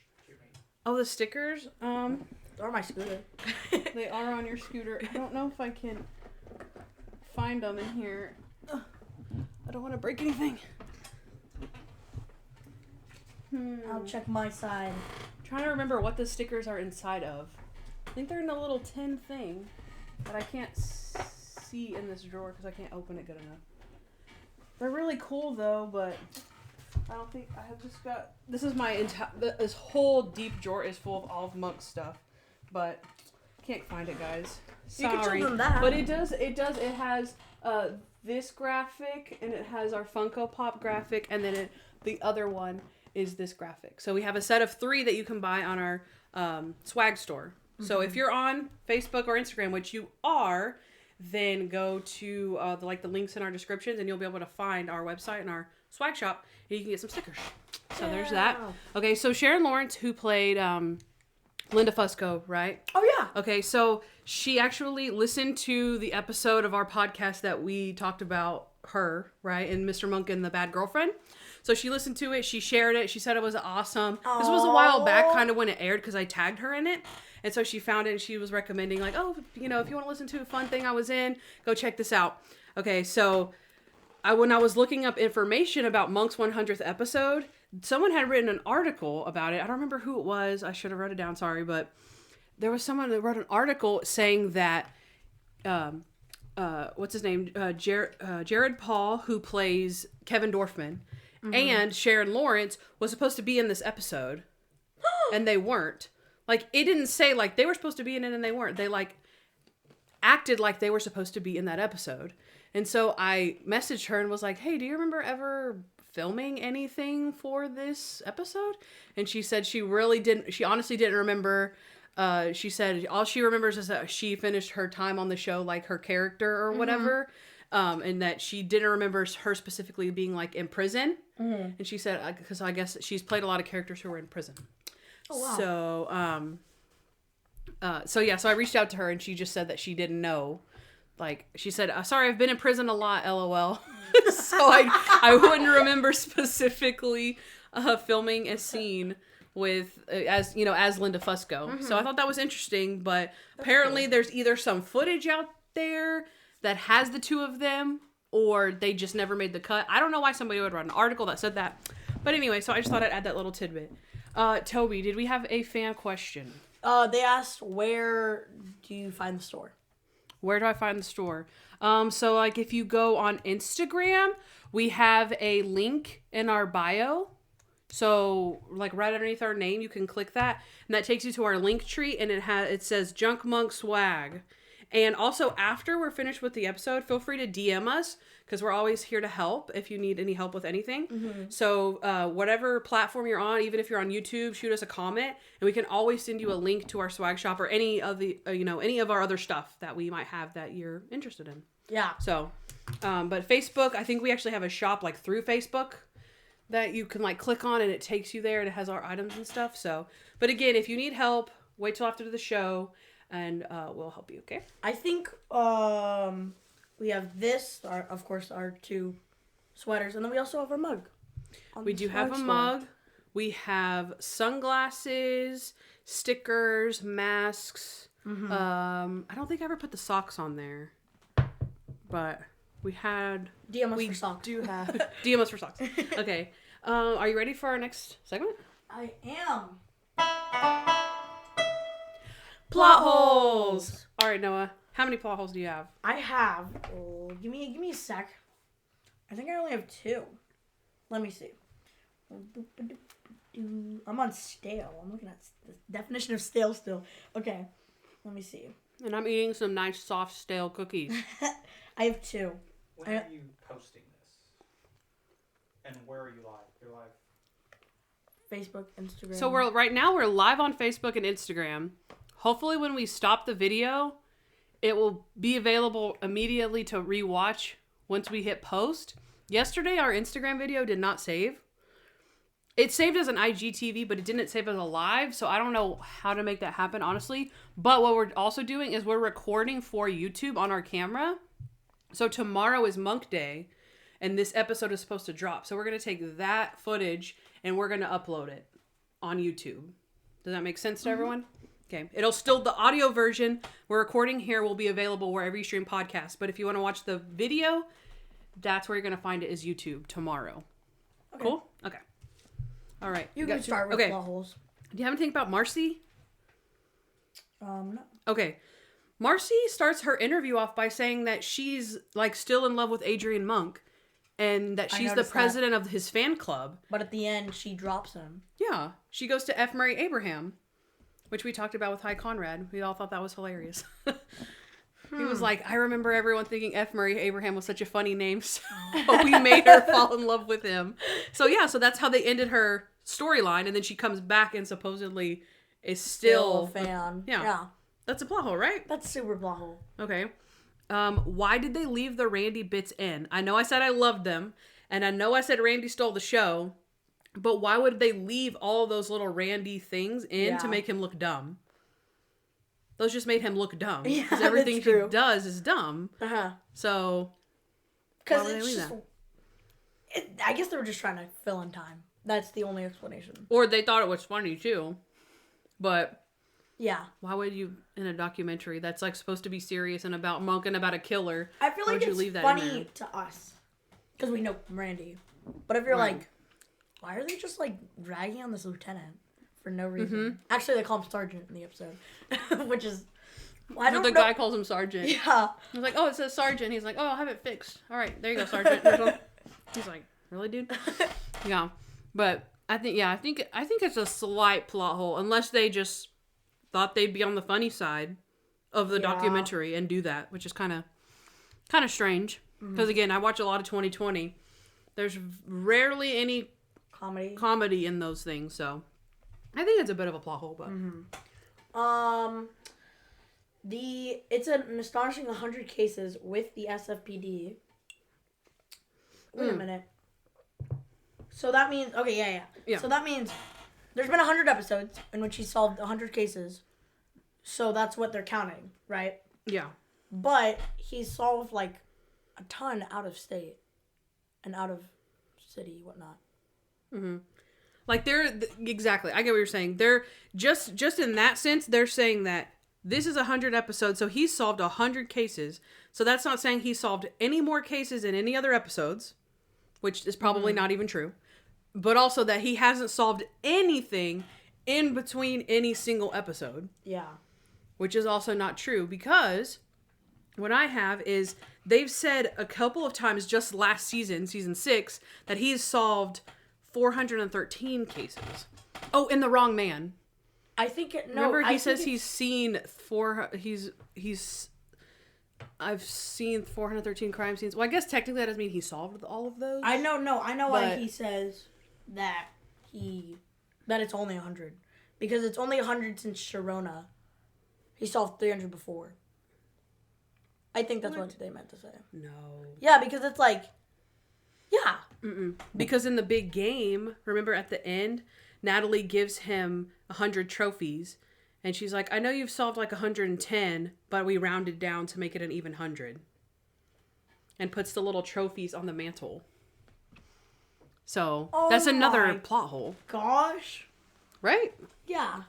Speaker 1: Oh, the stickers.
Speaker 2: Or my scooter.
Speaker 1: They are on your scooter. I don't know if I can find them in here. Ugh, I don't want to break anything.
Speaker 2: I'll check my side.
Speaker 1: I'm trying to remember what the stickers are inside of. I think they're in a little tin thing that I can't see in this drawer because I can't open it good enough. They're really cool though, but I don't think I have just got. This is my this whole deep drawer is full of all of Monk's stuff, but can't find it, guys. Sorry,
Speaker 2: you can show them that.
Speaker 1: but it does. It has this graphic, and it has our Funko Pop graphic, and then the other one is this graphic. So we have a set of 3 that you can buy on our swag store. Mm-hmm. So if you're on Facebook or Instagram, which you are, then go to the links in our descriptions, and you'll be able to find our website and our swag shop, and you can get some stickers. So there's that. Okay, so Sharon Lawrence, who played Linda Fusco, right?
Speaker 2: Oh, yeah.
Speaker 1: Okay, so she actually listened to the episode of our podcast that we talked about her, right? And Mr. Monk and the Bad Girlfriend. So she listened to it. She shared it. She said it was awesome. Aww. This was a while back, kind of when it aired, because I tagged her in it. And so she found it, and she was recommending, like, oh, you know, if you want to listen to a fun thing I was in, go check this out. Okay, so when I was looking up information about Monk's 100th episode, someone had written an article about it. I don't remember who it was. I should have wrote it down, sorry. But there was someone that wrote an article saying that, what's his name? Jared Paul, who plays Kevin Dorfman, and Sharon Lawrence was supposed to be in this episode, and they weren't. Like, it didn't say, like, they were supposed to be in it and they weren't. They, like, acted like they were supposed to be in that episode. And so I messaged her and was like, hey, do you remember ever filming anything for this episode? And she said she honestly didn't remember. She said all she remembers is that she finished her time on the show, like her character or whatever. And that she didn't remember her specifically being like in prison. And she said, because I guess she's played a lot of characters who were in prison.
Speaker 2: Oh, wow.
Speaker 1: So I reached out to her and she just said that she didn't know. Like, she said, sorry, I've been in prison a lot, LOL. So I wouldn't remember specifically filming a scene with, as Linda Fusco. So I thought that was interesting, but apparently there's either some footage out there that has the two of them, or they just never made the cut. I don't know why somebody would write an article that said that. But anyway, so I just thought I'd add that little tidbit. Toby, did we have a fan question?
Speaker 2: They asked, where do you find the store?
Speaker 1: Where do I find the store? So like if you go on Instagram, we have a link in our bio. So like right underneath our name, you can click that, and that takes you to our link tree, and it says Junk Monk Swag. And also after we're finished with the episode, feel free to DM us, because we're always here to help if you need any help with anything. So whatever platform you're on, even if you're on YouTube, shoot us a comment, and we can always send you a link to our swag shop or any of the any of our other stuff that we might have that you're interested in.
Speaker 2: Yeah.
Speaker 1: So, but Facebook, I think we actually have a shop like through Facebook that you can like click on, and it takes you there, and it has our items and stuff. So, but again, if you need help, wait till after the show, and we'll help you. Okay.
Speaker 2: I think we have this, of course, our two sweaters, and then we also have our mug.
Speaker 1: We do have a mug. We have sunglasses, stickers, masks. I don't think I ever put the socks on there, but we had.
Speaker 2: DM us for socks.
Speaker 1: Do have DM us for socks. Okay. Are you ready for our next segment?
Speaker 2: I am.
Speaker 1: Plot holes. All right, Noah. How many plot holes do you have?
Speaker 2: I have. Give me a sec. I think I only have 2. Let me see. I'm on stale. I'm looking at the definition of stale still. Okay. Let me see.
Speaker 1: And I'm eating some nice soft stale cookies.
Speaker 2: I have 2.
Speaker 4: When are you posting this? And where are you live? You're live.
Speaker 2: Facebook, Instagram.
Speaker 1: So right now we're live on Facebook and Instagram. Hopefully when we stop the video, it will be available immediately to rewatch once we hit post. Yesterday, our Instagram video did not save. It saved as an IGTV, but it didn't save as a live, so I don't know how to make that happen, honestly. But what we're also doing is we're recording for YouTube on our camera. So tomorrow is Monk Day, and this episode is supposed to drop. So we're going to take that footage, and we're going to upload it on YouTube. Does that make sense to everyone? Okay. It'll still, the audio version we're recording here will be available wherever you stream podcasts. But if you want to watch the video, that's where you're going to find it, is YouTube tomorrow. Okay. Cool? Okay. All right.
Speaker 2: You can start with plot holes.
Speaker 1: Do you have anything about Marcy?
Speaker 2: No.
Speaker 1: Okay. Marcy starts her interview off by saying that she's like still in love with Adrian Monk, and that she's the president of his fan club.
Speaker 2: But at the end, she drops him.
Speaker 1: Yeah. She goes to F. Murray Abraham, which we talked about with Hi Conrad. We all thought that was hilarious. He was like, I remember everyone thinking F. Murray Abraham was such a funny name, so we made her fall in love with him. So yeah, so that's how they ended her storyline, and then she comes back and supposedly is still
Speaker 2: a fan.
Speaker 1: Yeah. That's a plot hole, right?
Speaker 2: That's super plot hole.
Speaker 1: Okay. Why did they leave the Randy bits in? I know I said I loved them, and I know I said Randy stole the show, but why would they leave all those little Randy things in to make him look dumb? Those just made him look dumb. Because everything he does is dumb. So, why would they leave that?
Speaker 2: I guess they were just trying to fill in time. That's the only explanation.
Speaker 1: Or they thought it was funny, too. But,
Speaker 2: yeah.
Speaker 1: Why would you, in a documentary that's like supposed to be serious and about Monk and about a killer,
Speaker 2: I feel like it's funny to us. Because we know Randy. But if you're like, why are they just like dragging on this lieutenant for no reason? Actually, they call him Sergeant in the episode, which is
Speaker 1: the guy calls him Sergeant.
Speaker 2: Yeah,
Speaker 1: he's like, oh, it says Sergeant. He's like, oh, I'll have it fixed. All right, there you go, Sergeant. He's like, really, dude? Yeah, but I think it's a slight plot hole, unless they just thought they'd be on the funny side of the documentary and do that, which is kind of strange. Because again, I watch a lot of 2020. There's rarely any comedy in those things, so I think it's a bit of a plot hole, but
Speaker 2: it's an astonishing 100 cases with the SFPD. Wait a minute. So that means yeah. So that means there's been 100 episodes in which he solved 100 cases. So that's what they're counting, right?
Speaker 1: Yeah.
Speaker 2: But he solved like a ton out of state and out of city, whatnot.
Speaker 1: Like exactly. I get what you're saying. They're just in that sense. They're saying that this is 100 episodes, so he solved 100 cases. So that's not saying he solved any more cases in any other episodes, which is probably not even true. But also that he hasn't solved anything in between any single episode.
Speaker 2: Yeah.
Speaker 1: Which is also not true, because what I have is they've said a couple of times just last season, season 6, that he's solved 413 cases. Oh, in The Wrong Man.
Speaker 2: I think
Speaker 1: Remember he says he's seen I've seen 413 crime scenes. Well, I guess technically that doesn't mean he solved all of those.
Speaker 2: I know why he says that it's only 100. Because it's only 100 since Sharona. He solved 300 before. I think that's what they meant to say.
Speaker 1: No.
Speaker 2: Yeah, because it's like, yeah.
Speaker 1: Because in the big game, remember at the end, Natalie gives him 100 trophies. And she's like, I know you've solved like 110, but we rounded down to make it an even 100. And puts the little trophies on the mantle. So, that's another plot hole.
Speaker 2: Gosh.
Speaker 1: Right?
Speaker 2: Yeah.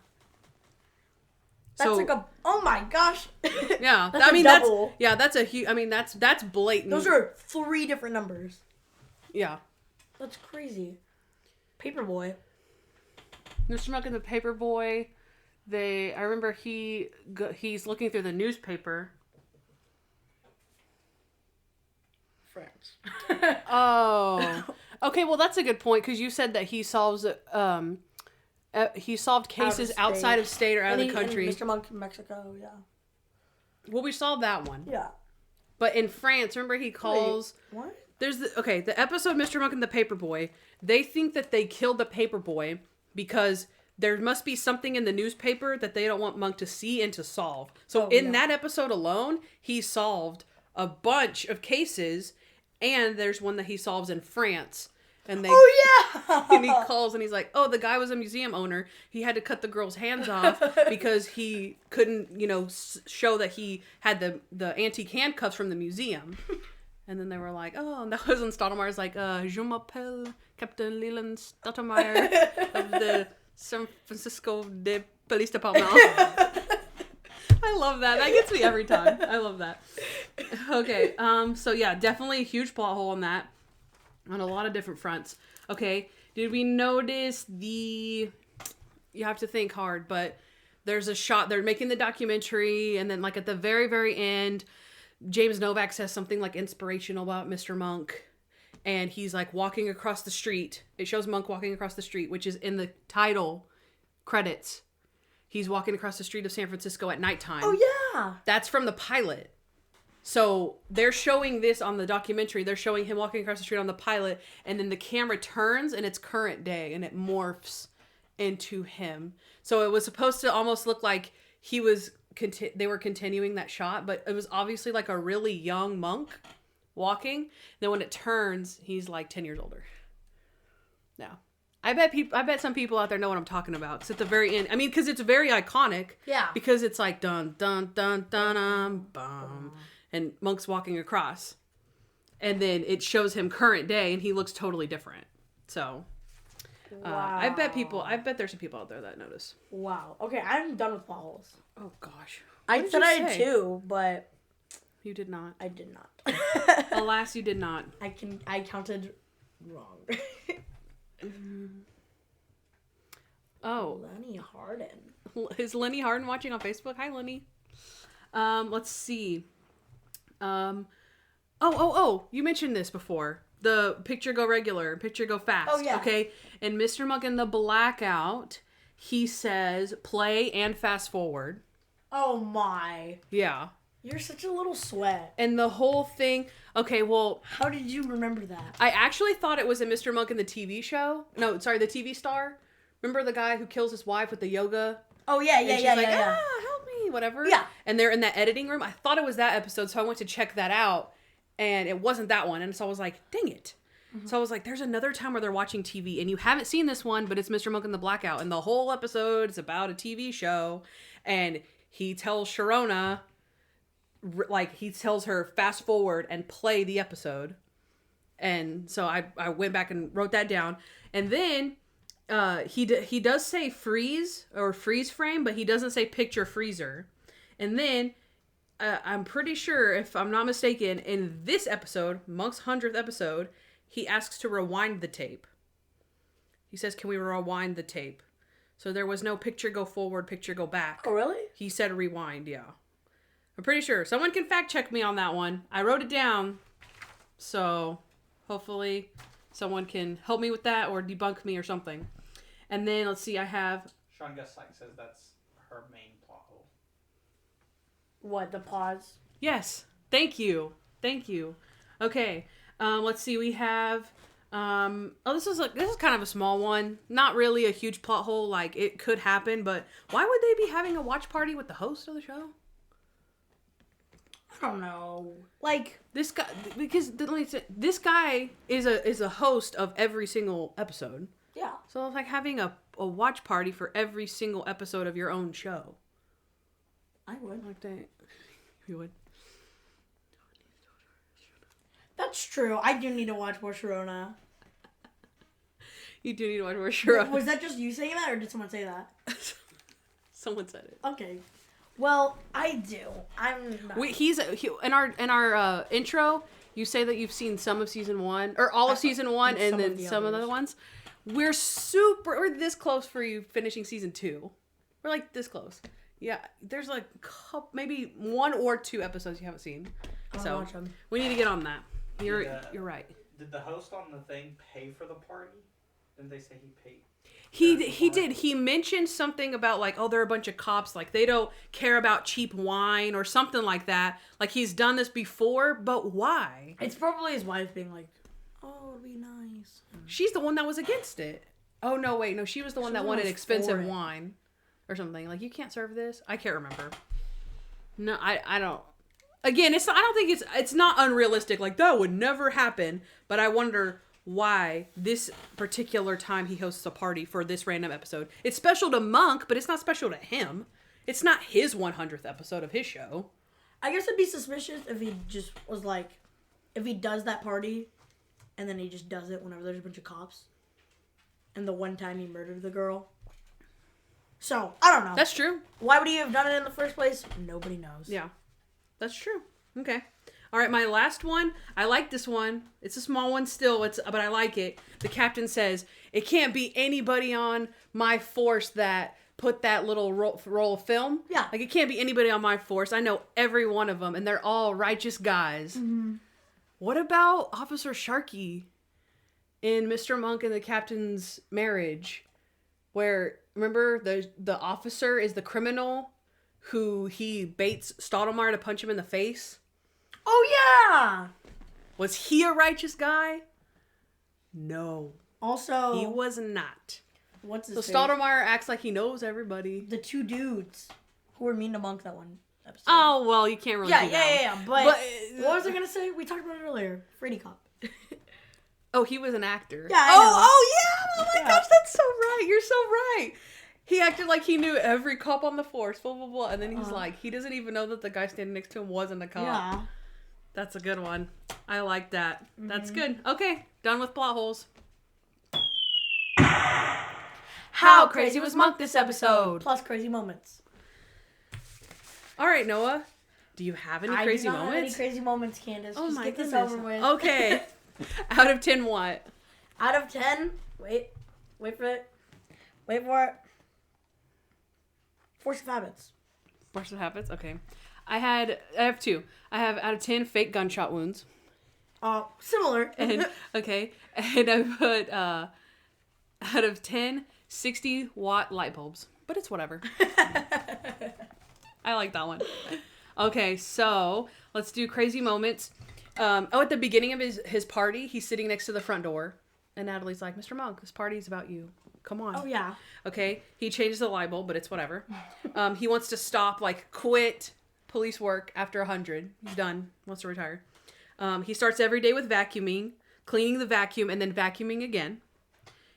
Speaker 2: That's oh my gosh.
Speaker 1: Yeah. That's a huge, that's blatant.
Speaker 2: Those are 3 different numbers.
Speaker 1: Yeah.
Speaker 2: That's crazy. Paperboy.
Speaker 1: Mr. Muck and the Paperboy, I remember he's looking through the newspaper.
Speaker 2: France.
Speaker 1: Oh. Okay, well that's a good point, because you said that he solved cases outside of state or out of the country.
Speaker 2: Mr. Monk in Mexico, yeah.
Speaker 1: Well, we solved that one.
Speaker 2: Yeah.
Speaker 1: But in France, remember he calls...
Speaker 2: Wait, what?
Speaker 1: There's the episode Mr. Monk and the Paperboy. They think that they killed the Paperboy because there must be something in the newspaper that they don't want Monk to see and to solve. So that episode alone, he solved a bunch of cases, and there's one that he solves in France. And and he calls and he's like, oh, the guy was a museum owner. He had to cut the girl's hands off because he couldn't, show that he had the antique handcuffs from the museum. And then they were like, oh, and that was when Stottlemeyer's like, je m'appelle Captain Leland Stottlemeyer of the San Francisco de Police Department. I love that. That gets me every time. I love that. Okay, so yeah, definitely a huge plot hole in that. On a lot of different fronts. Okay, did we notice you have to think hard, but there's a shot, they're making the documentary, and then like at the very, very end, James Novak says something like inspirational about Mr. Monk, and he's like walking across the street. It shows Monk walking across the street, which is in the title credits. He's walking across the street of San Francisco at nighttime.
Speaker 2: Oh, yeah.
Speaker 1: That's from the pilot. So they're showing this on the documentary. They're showing him walking across the street on the pilot, and then the camera turns and it's current day and it morphs into him. So it was supposed to almost look like they were continuing that shot, but it was obviously like a really young Monk walking. Then when it turns, he's like 10 years older. Yeah. I bet some people out there know what I'm talking about. Because at the very end, because it's very iconic.
Speaker 2: Yeah.
Speaker 1: Because it's like dun dun dun dun dun bum. And Monk's walking across. And then it shows him current day, and he looks totally different. So,
Speaker 2: wow.
Speaker 1: I bet there's some people out there that notice.
Speaker 2: Wow. Okay, I'm done with plot holes.
Speaker 1: Oh, gosh.
Speaker 2: I said I had 2, but...
Speaker 1: You did not.
Speaker 2: I did not.
Speaker 1: Alas, you did not.
Speaker 2: I counted wrong.
Speaker 1: Oh.
Speaker 2: Lenny Harden.
Speaker 1: Is Lenny Harden watching on Facebook? Hi, Lenny. Let's see. You mentioned this before. The picture go regular, picture go fast.
Speaker 2: Oh, yeah.
Speaker 1: Okay. And Mr. Monk in the Blackout, he says play and fast forward.
Speaker 2: Oh, my.
Speaker 1: Yeah.
Speaker 2: You're such a little sweat.
Speaker 1: And the whole thing... Okay, well...
Speaker 2: How did you remember that?
Speaker 1: I actually thought it was a Mr. Monk in the TV show. No, sorry, the TV star. Remember the guy who kills his wife with the yoga?
Speaker 2: Oh, yeah.
Speaker 1: And she's like, help me, whatever.
Speaker 2: Yeah.
Speaker 1: And they're in that editing room. I thought it was that episode, so I went to check that out. And it wasn't that one. And so I was like, dang it. Mm-hmm. So I was like, there's another time where they're watching TV. And you haven't seen this one, but it's Mr. Monk in the Blackout. And the whole episode is about a TV show. And he tells Sharona, like, he tells her, fast forward and play the episode. And so I went back and wrote that down. And then... he does say freeze or freeze frame, but he doesn't say picture freezer. And then I'm pretty sure, if I'm not mistaken, in this episode, Monk's 100th episode, he asks to rewind the tape. He says, can we rewind the tape? So there was no picture go forward, picture go back.
Speaker 2: Oh, really?
Speaker 1: He said rewind, yeah. I'm pretty sure. Someone can fact check me on that one. I wrote it down. So hopefully someone can help me with that or debunk me or something. And then, let's see, I have...
Speaker 4: Sean Gus Sykes says that's her main plot hole.
Speaker 2: What, the pause?
Speaker 1: Yes. Thank you. Okay. Let's see, we have... this is kind of a small one. Not really a huge plot hole. Like, it could happen, but why would they be having a watch party with the host of the show?
Speaker 2: I don't know. Like...
Speaker 1: This guy... Because, this guy is a host of every single episode.
Speaker 2: Yeah.
Speaker 1: So it's like having a watch party for every single episode of your own show.
Speaker 2: I would.
Speaker 1: Like that. You would.
Speaker 2: That's true. I do need to watch more Sharona.
Speaker 1: You do need to watch more Sharona.
Speaker 2: Was that just you saying that, or did someone say that?
Speaker 1: Someone said it.
Speaker 2: Okay. Well, I do. I'm not.
Speaker 1: In our intro, you say that you've seen some of season 1, or all of season 1, and then some of the other ones. We're this close for you finishing season 2. We're like this close. Yeah, there's like maybe 1 or 2 episodes you haven't seen. So
Speaker 2: watch them.
Speaker 1: We need to get on that. You're right.
Speaker 4: Did the host on the thing pay for the party? Didn't they say he paid?
Speaker 1: He did. He mentioned something about like, oh, they're a bunch of cops. Like they don't care about cheap wine or something like that. Like he's done this before, but why?
Speaker 2: It's probably his wife being like, oh, it'd be nice.
Speaker 1: She's the one that was against it. Oh, no, wait. No, she was the one that wanted expensive wine or something. Like, you can't serve this? I can't remember. No, I don't. Again, I don't think it's not unrealistic. Like, that would never happen. But I wonder why this particular time he hosts a party for this random episode. It's special to Monk, but it's not special to him. It's not his 100th episode of his show.
Speaker 2: I guess it'd be suspicious if he just was like, if he does that party... And then he just does it whenever there's a bunch of cops. And the one time he murdered the girl. So, I don't know.
Speaker 1: That's true.
Speaker 2: Why would he have done it in the first place? Nobody knows.
Speaker 1: Yeah. That's true. Okay. All right, my last one. I like this one. It's a small one still, but I like it. The captain says, it can't be anybody on my force that put that little roll of film.
Speaker 2: Yeah.
Speaker 1: Like, it can't be anybody on my force. I know every one of them, and they're all righteous guys.
Speaker 2: Mm-hmm.
Speaker 1: What about Officer Sharkey in Mr. Monk and the Captain's Marriage? Where, remember, the officer is the criminal who he baits Stottlemyre to punch him in the face?
Speaker 2: Oh, yeah!
Speaker 1: Was he a righteous guy? No.
Speaker 2: Also...
Speaker 1: He was not.
Speaker 2: What's his
Speaker 1: So
Speaker 2: face?
Speaker 1: Stottlemyre acts like he knows everybody.
Speaker 2: The 2 dudes who were mean to Monk that one episode.
Speaker 1: Oh, well, you can't really do that.
Speaker 2: Yeah. But what was I going to say? We talked about it earlier. Freddy Cop.
Speaker 1: Oh, he was an actor.
Speaker 2: Yeah, I know.
Speaker 1: Oh, yeah! Oh, my gosh, that's so right. You're so right. He acted like he knew every cop on the force, blah, blah, blah. And then he's like, he doesn't even know that the guy standing next to him wasn't a cop.
Speaker 2: Yeah.
Speaker 1: That's a good one. I like that. Mm-hmm. That's good. Okay, done with plot holes. How crazy was Monk this episode?
Speaker 2: Plus crazy moments.
Speaker 1: All right, Noah. Do you have any crazy
Speaker 2: I do not
Speaker 1: moments?
Speaker 2: have any crazy moments, Candace.
Speaker 1: Oh,
Speaker 2: Just
Speaker 1: my
Speaker 2: get
Speaker 1: goodness.
Speaker 2: this over with.
Speaker 1: Okay. Out of 10 what?
Speaker 2: Out of 10, wait for it. Wait for it. Force of Habits.
Speaker 1: Force of Habits? Okay. I have 2. I have out of 10 fake gunshot wounds.
Speaker 2: Similar.
Speaker 1: And okay. And I put out of 10 60-watt light bulbs. But it's whatever. I like that one. Okay, so let's do crazy moments. At the beginning of his party, he's sitting next to the front door. And Natalie's like, Mr. Monk, this party's about you. Come on.
Speaker 2: Oh, yeah.
Speaker 1: Okay, he changes the libel, but it's whatever. He wants to stop, quit police work after 100. He's done. Wants to retire. He starts every day with vacuuming, cleaning the vacuum, and then vacuuming again.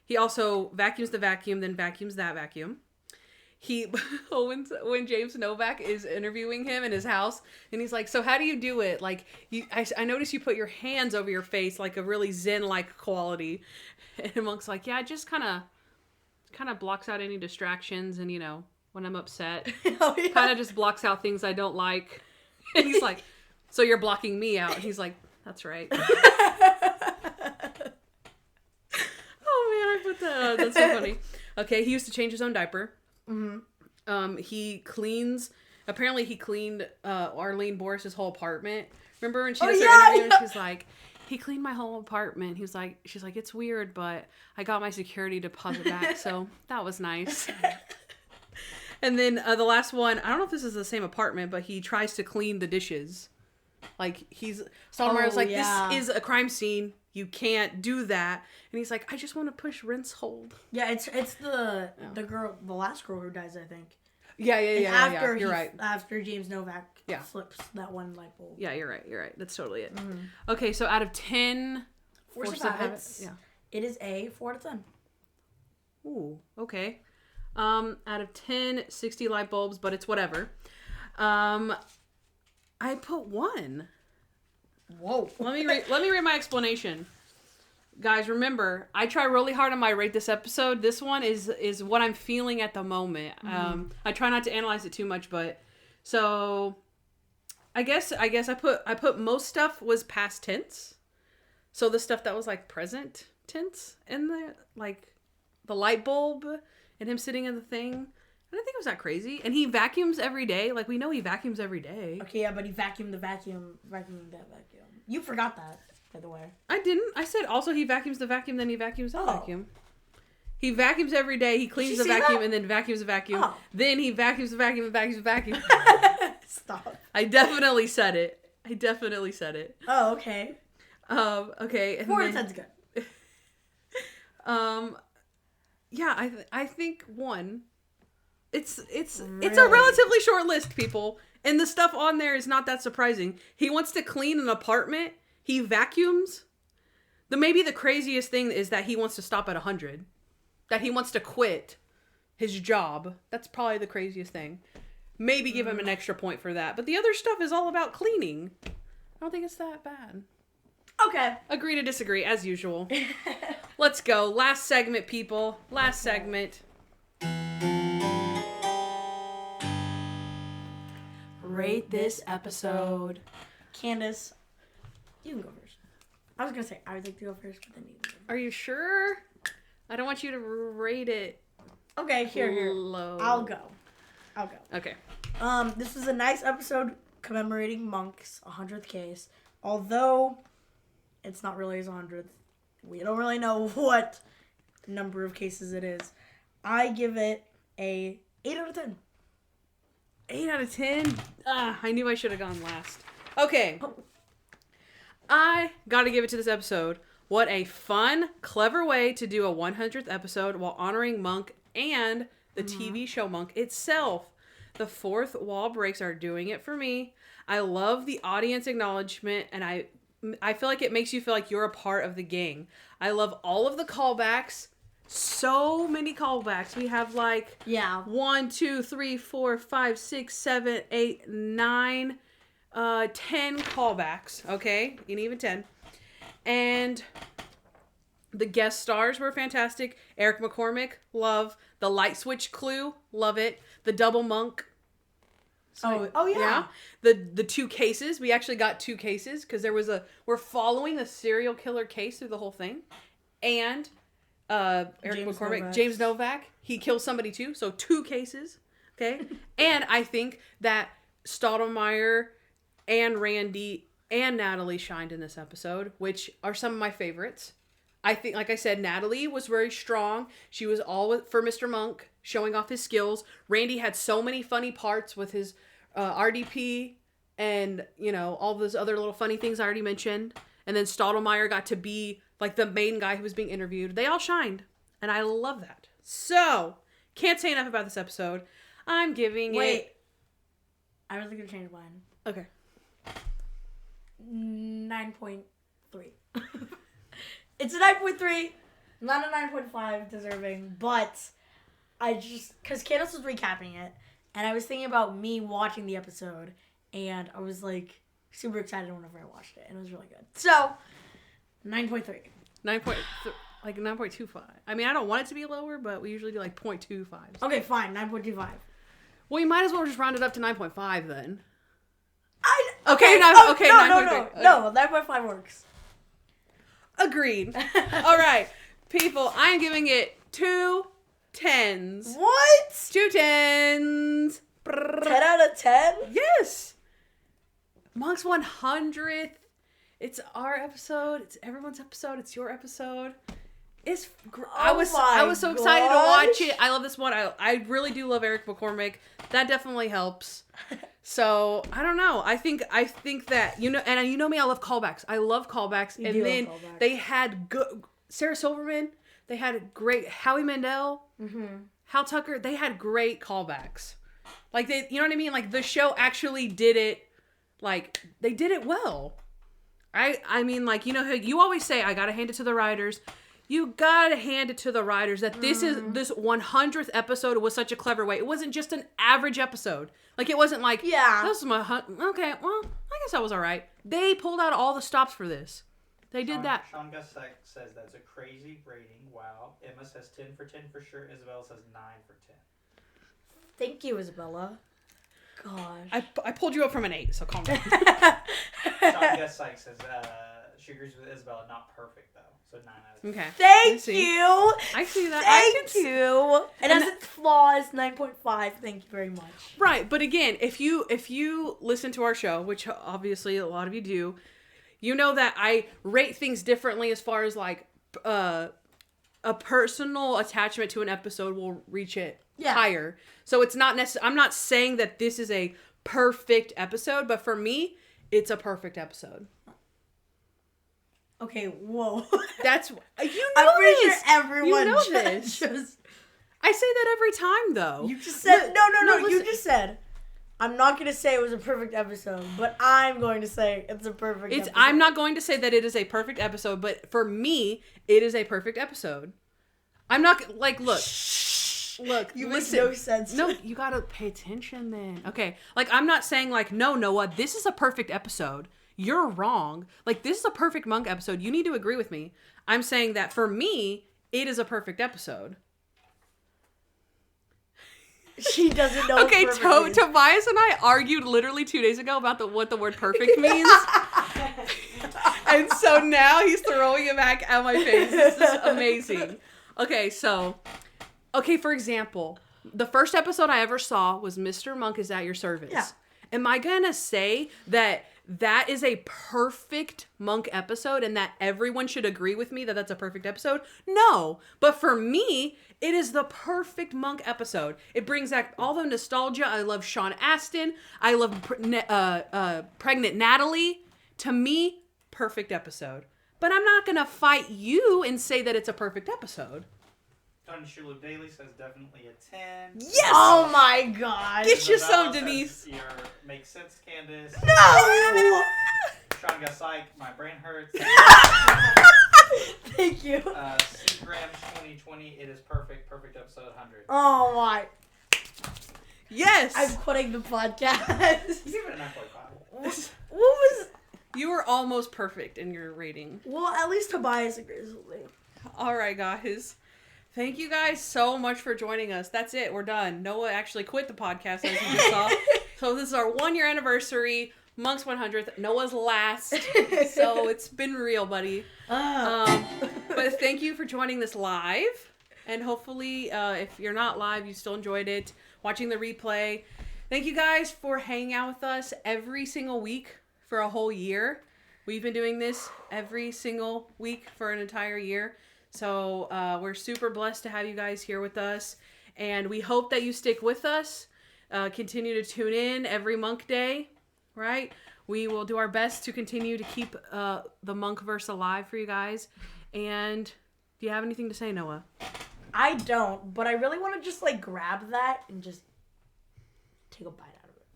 Speaker 1: He also vacuums the vacuum, then vacuums that vacuum. When James Novak is interviewing him in his house, and he's like, so how do you do it? I notice you put your hands over your face, like a really zen-like quality. And Monk's like, yeah, it just kind of blocks out any distractions, and when I'm upset,
Speaker 2: Oh, yeah.
Speaker 1: kind of just blocks out things I don't like. And he's like, so you're blocking me out. And he's like, that's right. Oh man, that's so funny. Okay, he used to change his own diaper. Mm-hmm. He cleaned Arlene Boris's whole apartment. Remember when she does her interview, and she's like, he cleaned my whole apartment. She's like, it's weird, but I got my security deposit back, so that was nice. And then the last one, I don't know if this is the same apartment, but he tries to clean the dishes. Stoudemire's this is a crime scene. You can't do that. And he's like, I just want to push rinse hold.
Speaker 2: Yeah, it's the girl, the last girl who dies, I think.
Speaker 1: Yeah. You're right.
Speaker 2: After James Novak
Speaker 1: Yeah.
Speaker 2: flips that one light bulb.
Speaker 1: Yeah, you're right. That's totally it. Mm-hmm. Okay, so out of 10
Speaker 2: Force of Habits, it is a 4 out of 10.
Speaker 1: Ooh, okay. Out of 10, 60 light bulbs, but it's whatever. I put 1.
Speaker 2: Whoa.
Speaker 1: Let me read my explanation. Guys, remember, I try really hard on my rate this episode. This one is what I'm feeling at the moment. I try not to analyze it too much, but so I guess I put most stuff was past tense. So the stuff that was present tense in there, the light bulb and him sitting in the thing, I didn't think it was that crazy. And he vacuums every day. We know he vacuums every day.
Speaker 2: Okay, yeah, but he vacuumed that vacuum. You forgot that, by the way.
Speaker 1: I didn't. I said also he vacuums the vacuum, then he vacuums that vacuum. He vacuums every day. He cleans the vacuum and then vacuums the vacuum. Oh. Then he vacuums the vacuum and vacuums the vacuum.
Speaker 2: Stop.
Speaker 1: I definitely said it.
Speaker 2: Oh, okay.
Speaker 1: Okay. And
Speaker 2: 4 out of 10's good.
Speaker 1: Yeah, I think 1. It's a relatively short list, people. And the stuff on there is not that surprising. He wants to clean an apartment. He vacuums. Maybe the craziest thing is that he wants to stop at 100. That he wants to quit his job. That's probably the craziest thing. Maybe give him an extra point for that. But the other stuff is all about cleaning. I don't think it's that bad.
Speaker 2: Okay.
Speaker 1: Agree to disagree, as usual. Let's go. Last segment, people. Last segment. Rate this episode.
Speaker 2: Candace, you can go first. I was going to say I would like to go first, but then you can go.
Speaker 1: Are you sure? I don't want you to rate it.
Speaker 2: Okay, here.
Speaker 1: Low.
Speaker 2: I'll go.
Speaker 1: Okay.
Speaker 2: This is a nice episode commemorating Monk's 100th case. Although it's not really his 100th. We don't really know what number of cases it is. I give it a 8 out of 10.
Speaker 1: 8 out of 10? I knew I should have gone last. Okay. I gotta give it to this episode. What a fun, clever way to do a 100th episode while honoring Monk and the TV show Monk itself. The fourth wall breaks are doing it for me. I love the audience acknowledgement, and I feel like it makes you feel like you're a part of the gang. I love all of the callbacks. So many callbacks. We have 1, 2, 3, 4, 5, 6, 7, 8, 9, 10 callbacks. Okay, and even 10. And the guest stars were fantastic. Eric McCormick, love. The light switch clue, love it. The double Monk.
Speaker 2: Oh yeah.
Speaker 1: The 2 cases. We actually got 2 cases because we're following a serial killer case through the whole thing. And James Novak, he kills somebody too, so 2 cases, okay? And I think that Stoudemire and Randy and Natalie shined in this episode, which are some of my favorites. I think, like I said, Natalie was very strong. She was all for Mr. Monk, showing off his skills. Randy had so many funny parts with his RDP and, you know, all those other little funny things I already mentioned. And then Stottlemyre got to be, like, the main guy who was being interviewed. They all shined. And I love that. So, can't say enough about this episode. I'm giving it...
Speaker 2: I was going to change mine.
Speaker 1: Okay.
Speaker 2: 9.3. It's a 9.3. Not a 9.5 deserving, but I just... Because Kandyce was recapping it, and I was thinking about me watching the episode, and I was, like, super excited whenever I watched it, and it was really good. So, 9.3.
Speaker 1: 9.25. I mean, I don't want it to be lower, but we usually do, like, 0.25.
Speaker 2: Okay, fine. 9.25.
Speaker 1: Well, you might as well just round it up to 9.5 then.
Speaker 2: Okay,
Speaker 1: 9.3.
Speaker 2: No, 9.5 works.
Speaker 1: Agreed. All right, people, I'm giving it 2 10s.
Speaker 2: What?
Speaker 1: 2 10s.
Speaker 2: 10 out of 10?
Speaker 1: Yes. Monk's 100th. It's our episode. It's everyone's episode. It's your episode. It's. I was so excited to watch it. I love this one. I really do love Eric McCormick. That definitely helps. So I don't know. I think that, you know, and you know me. I love callbacks. I love callbacks. And then they had good Sarah Silverman. They had great Howie Mandel. Hal Tucker. They had great callbacks. Like they, you know what I mean? Like the show actually did it. Like they did it well. I mean, like, you know, you always say, I gotta hand it to the writers. You gotta hand it to the writers that this 100th episode was such a clever way. It wasn't just an average episode. Like, it wasn't like, this was my, okay, well, I guess that was all right. They pulled out all the stops for this. They did that.
Speaker 4: Sean Gus says that's a crazy rating. Wow. Emma says 10 for 10 for sure. Isabella says 9 for 10.
Speaker 2: Thank you, Isabella. Gosh.
Speaker 1: I pulled you up from an 8, so calm down.
Speaker 4: Sean Gus says she agrees with Isabella, not perfect though. So 9 out of 10.
Speaker 1: Okay.
Speaker 2: Thank you.
Speaker 1: I see that.
Speaker 2: Thank you. And as its flaws, 9.5. Thank you very much.
Speaker 1: Right, but again, if you listen to our show, which obviously a lot of you do, you know that I rate things differently as far as like a personal attachment to an episode will reach it higher. So it's not necessarily, I'm not saying that this is a perfect episode, but for me, it's a perfect episode.
Speaker 2: Okay, whoa.
Speaker 1: That's, you know,
Speaker 2: I'm pretty
Speaker 1: this.
Speaker 2: sure everyone
Speaker 1: you know this. I say that every time though.
Speaker 2: You just said, no, you just said, I'm not going to say it was a perfect episode, but I'm going to say it's a perfect episode.
Speaker 1: I'm not going to say that it is a perfect episode, but for me, it is a perfect episode. I'm not, like, look,
Speaker 2: you
Speaker 1: listen.
Speaker 2: make no sense.
Speaker 1: No, you gotta pay attention then. Okay, like, I'm not saying, like, no, Noah, this is a perfect episode. You're wrong. Like, this is a perfect Monk episode. You need to agree with me. I'm saying that for me, it is a perfect episode.
Speaker 2: She doesn't know.
Speaker 1: Okay, Tobias and I argued literally 2 days ago about what the word perfect means. And so now he's throwing it back at my face. This is amazing. Okay, so, for example, the first episode I ever saw was Mr. Monk is at your service.
Speaker 2: Yeah.
Speaker 1: Am I gonna say that is a perfect Monk episode and that everyone should agree with me that that's a perfect episode? No. But for me, it is the perfect Monk episode. It brings back all the nostalgia. I love Sean Astin. I love Pregnant Natalie. To me, perfect episode. But I'm not going to fight you and say that it's a perfect episode.
Speaker 4: Tony Shulo Daly says definitely a 10.
Speaker 1: Yes!
Speaker 2: Oh my god.
Speaker 1: Get you some, Denise.
Speaker 4: Makes sense, Candyce.
Speaker 2: No!
Speaker 4: Sean Gus, my brain hurts.
Speaker 2: Thank you.
Speaker 4: C. Graham 2020, it is perfect. Perfect episode 100.
Speaker 2: Oh my.
Speaker 1: Yes!
Speaker 2: I'm quitting the podcast.
Speaker 4: You give it a 9.5.
Speaker 2: What was...
Speaker 1: You were almost perfect in your rating.
Speaker 2: Well, at least Tobias agrees with me.
Speaker 1: All right, guys. Thank you guys so much for joining us. That's it. We're done. Noah actually quit the podcast, as you just saw. So this is our 1-year anniversary. Monk's 100th. Noah's last. So it's been real, buddy. But thank you for joining this live. And hopefully, if you're not live, you still enjoyed it. Watching the replay. Thank you guys for hanging out with us every single week for a whole year. We've been doing this every single week for an entire year. So we're super blessed to have you guys here with us. And we hope that you stick with us. Continue to tune in every Monk Day. right? We will do our best to continue to keep the Monkverse alive for you guys. And do you have anything to say, Noah?
Speaker 2: I don't, but I really want to just like grab that and just take a bite out of it.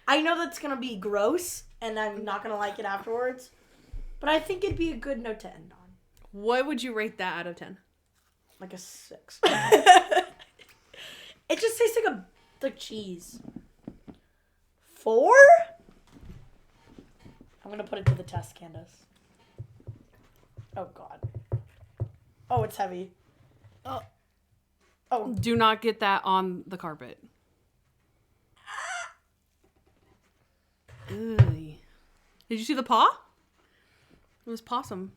Speaker 2: I know that's going to be gross and I'm not going to like it afterwards, but I think it'd be a good note to end on.
Speaker 1: What would you rate that out of 10?
Speaker 2: Like a 6. It just tastes like cheese. 4? I'm going to put it to the test, Candace. Oh, God. Oh, it's heavy. Oh.
Speaker 1: Do not get that on the carpet. Ugh. Did you see the paw? It was possum.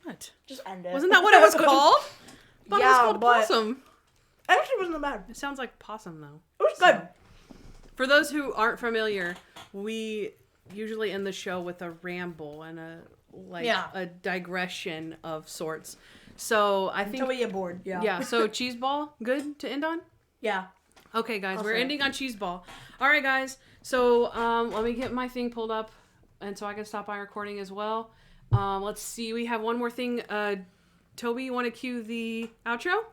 Speaker 1: What?
Speaker 2: Just end it.
Speaker 1: Wasn't that what it was called? I thought it was called
Speaker 2: but
Speaker 1: possum.
Speaker 2: it actually wasn't that bad.
Speaker 1: It sounds like possum, though.
Speaker 2: It was good.
Speaker 1: For those who aren't familiar, we usually end the show with a ramble and a digression of sorts. So I think
Speaker 2: Until we get bored. Yeah.
Speaker 1: yeah. So cheese ball, good to end on.
Speaker 2: Yeah.
Speaker 1: Okay, guys,
Speaker 2: I'll
Speaker 1: we're
Speaker 2: say
Speaker 1: ending on cheese ball. All right, guys. So let me get my thing pulled up, and so I can stop my recording as well. Let's see. We have one more thing. Toby, you want to cue the outro?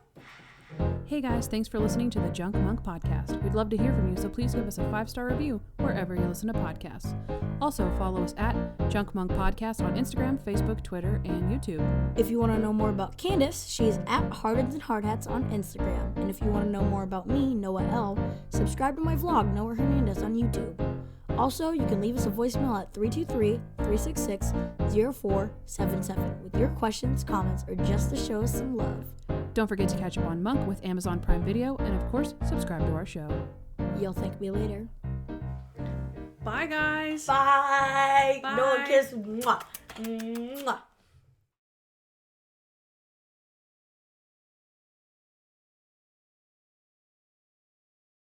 Speaker 3: Hey guys, thanks for listening to the Junk Monk Podcast. We'd love to hear from you, so please give us a 5-star review wherever you listen to podcasts. Also, follow us at Junk Monk Podcast on Instagram, Facebook, Twitter, and YouTube.
Speaker 2: If you want to know more about Kandyce, she's at Hardens and Hardhats on Instagram. And if you want to know more about me, Noah L., subscribe to my vlog, Noah Hernandez, on YouTube. Also, you can leave us a voicemail at 323-366-0477 with your questions, comments, or just to show us some love.
Speaker 3: Don't forget to catch up on Monk with Amazon Prime Video, and of course, subscribe to our show.
Speaker 2: You'll thank me later.
Speaker 1: Bye, guys.
Speaker 2: Bye.
Speaker 1: Bye.
Speaker 2: Noah kiss. Mwah. Mwah.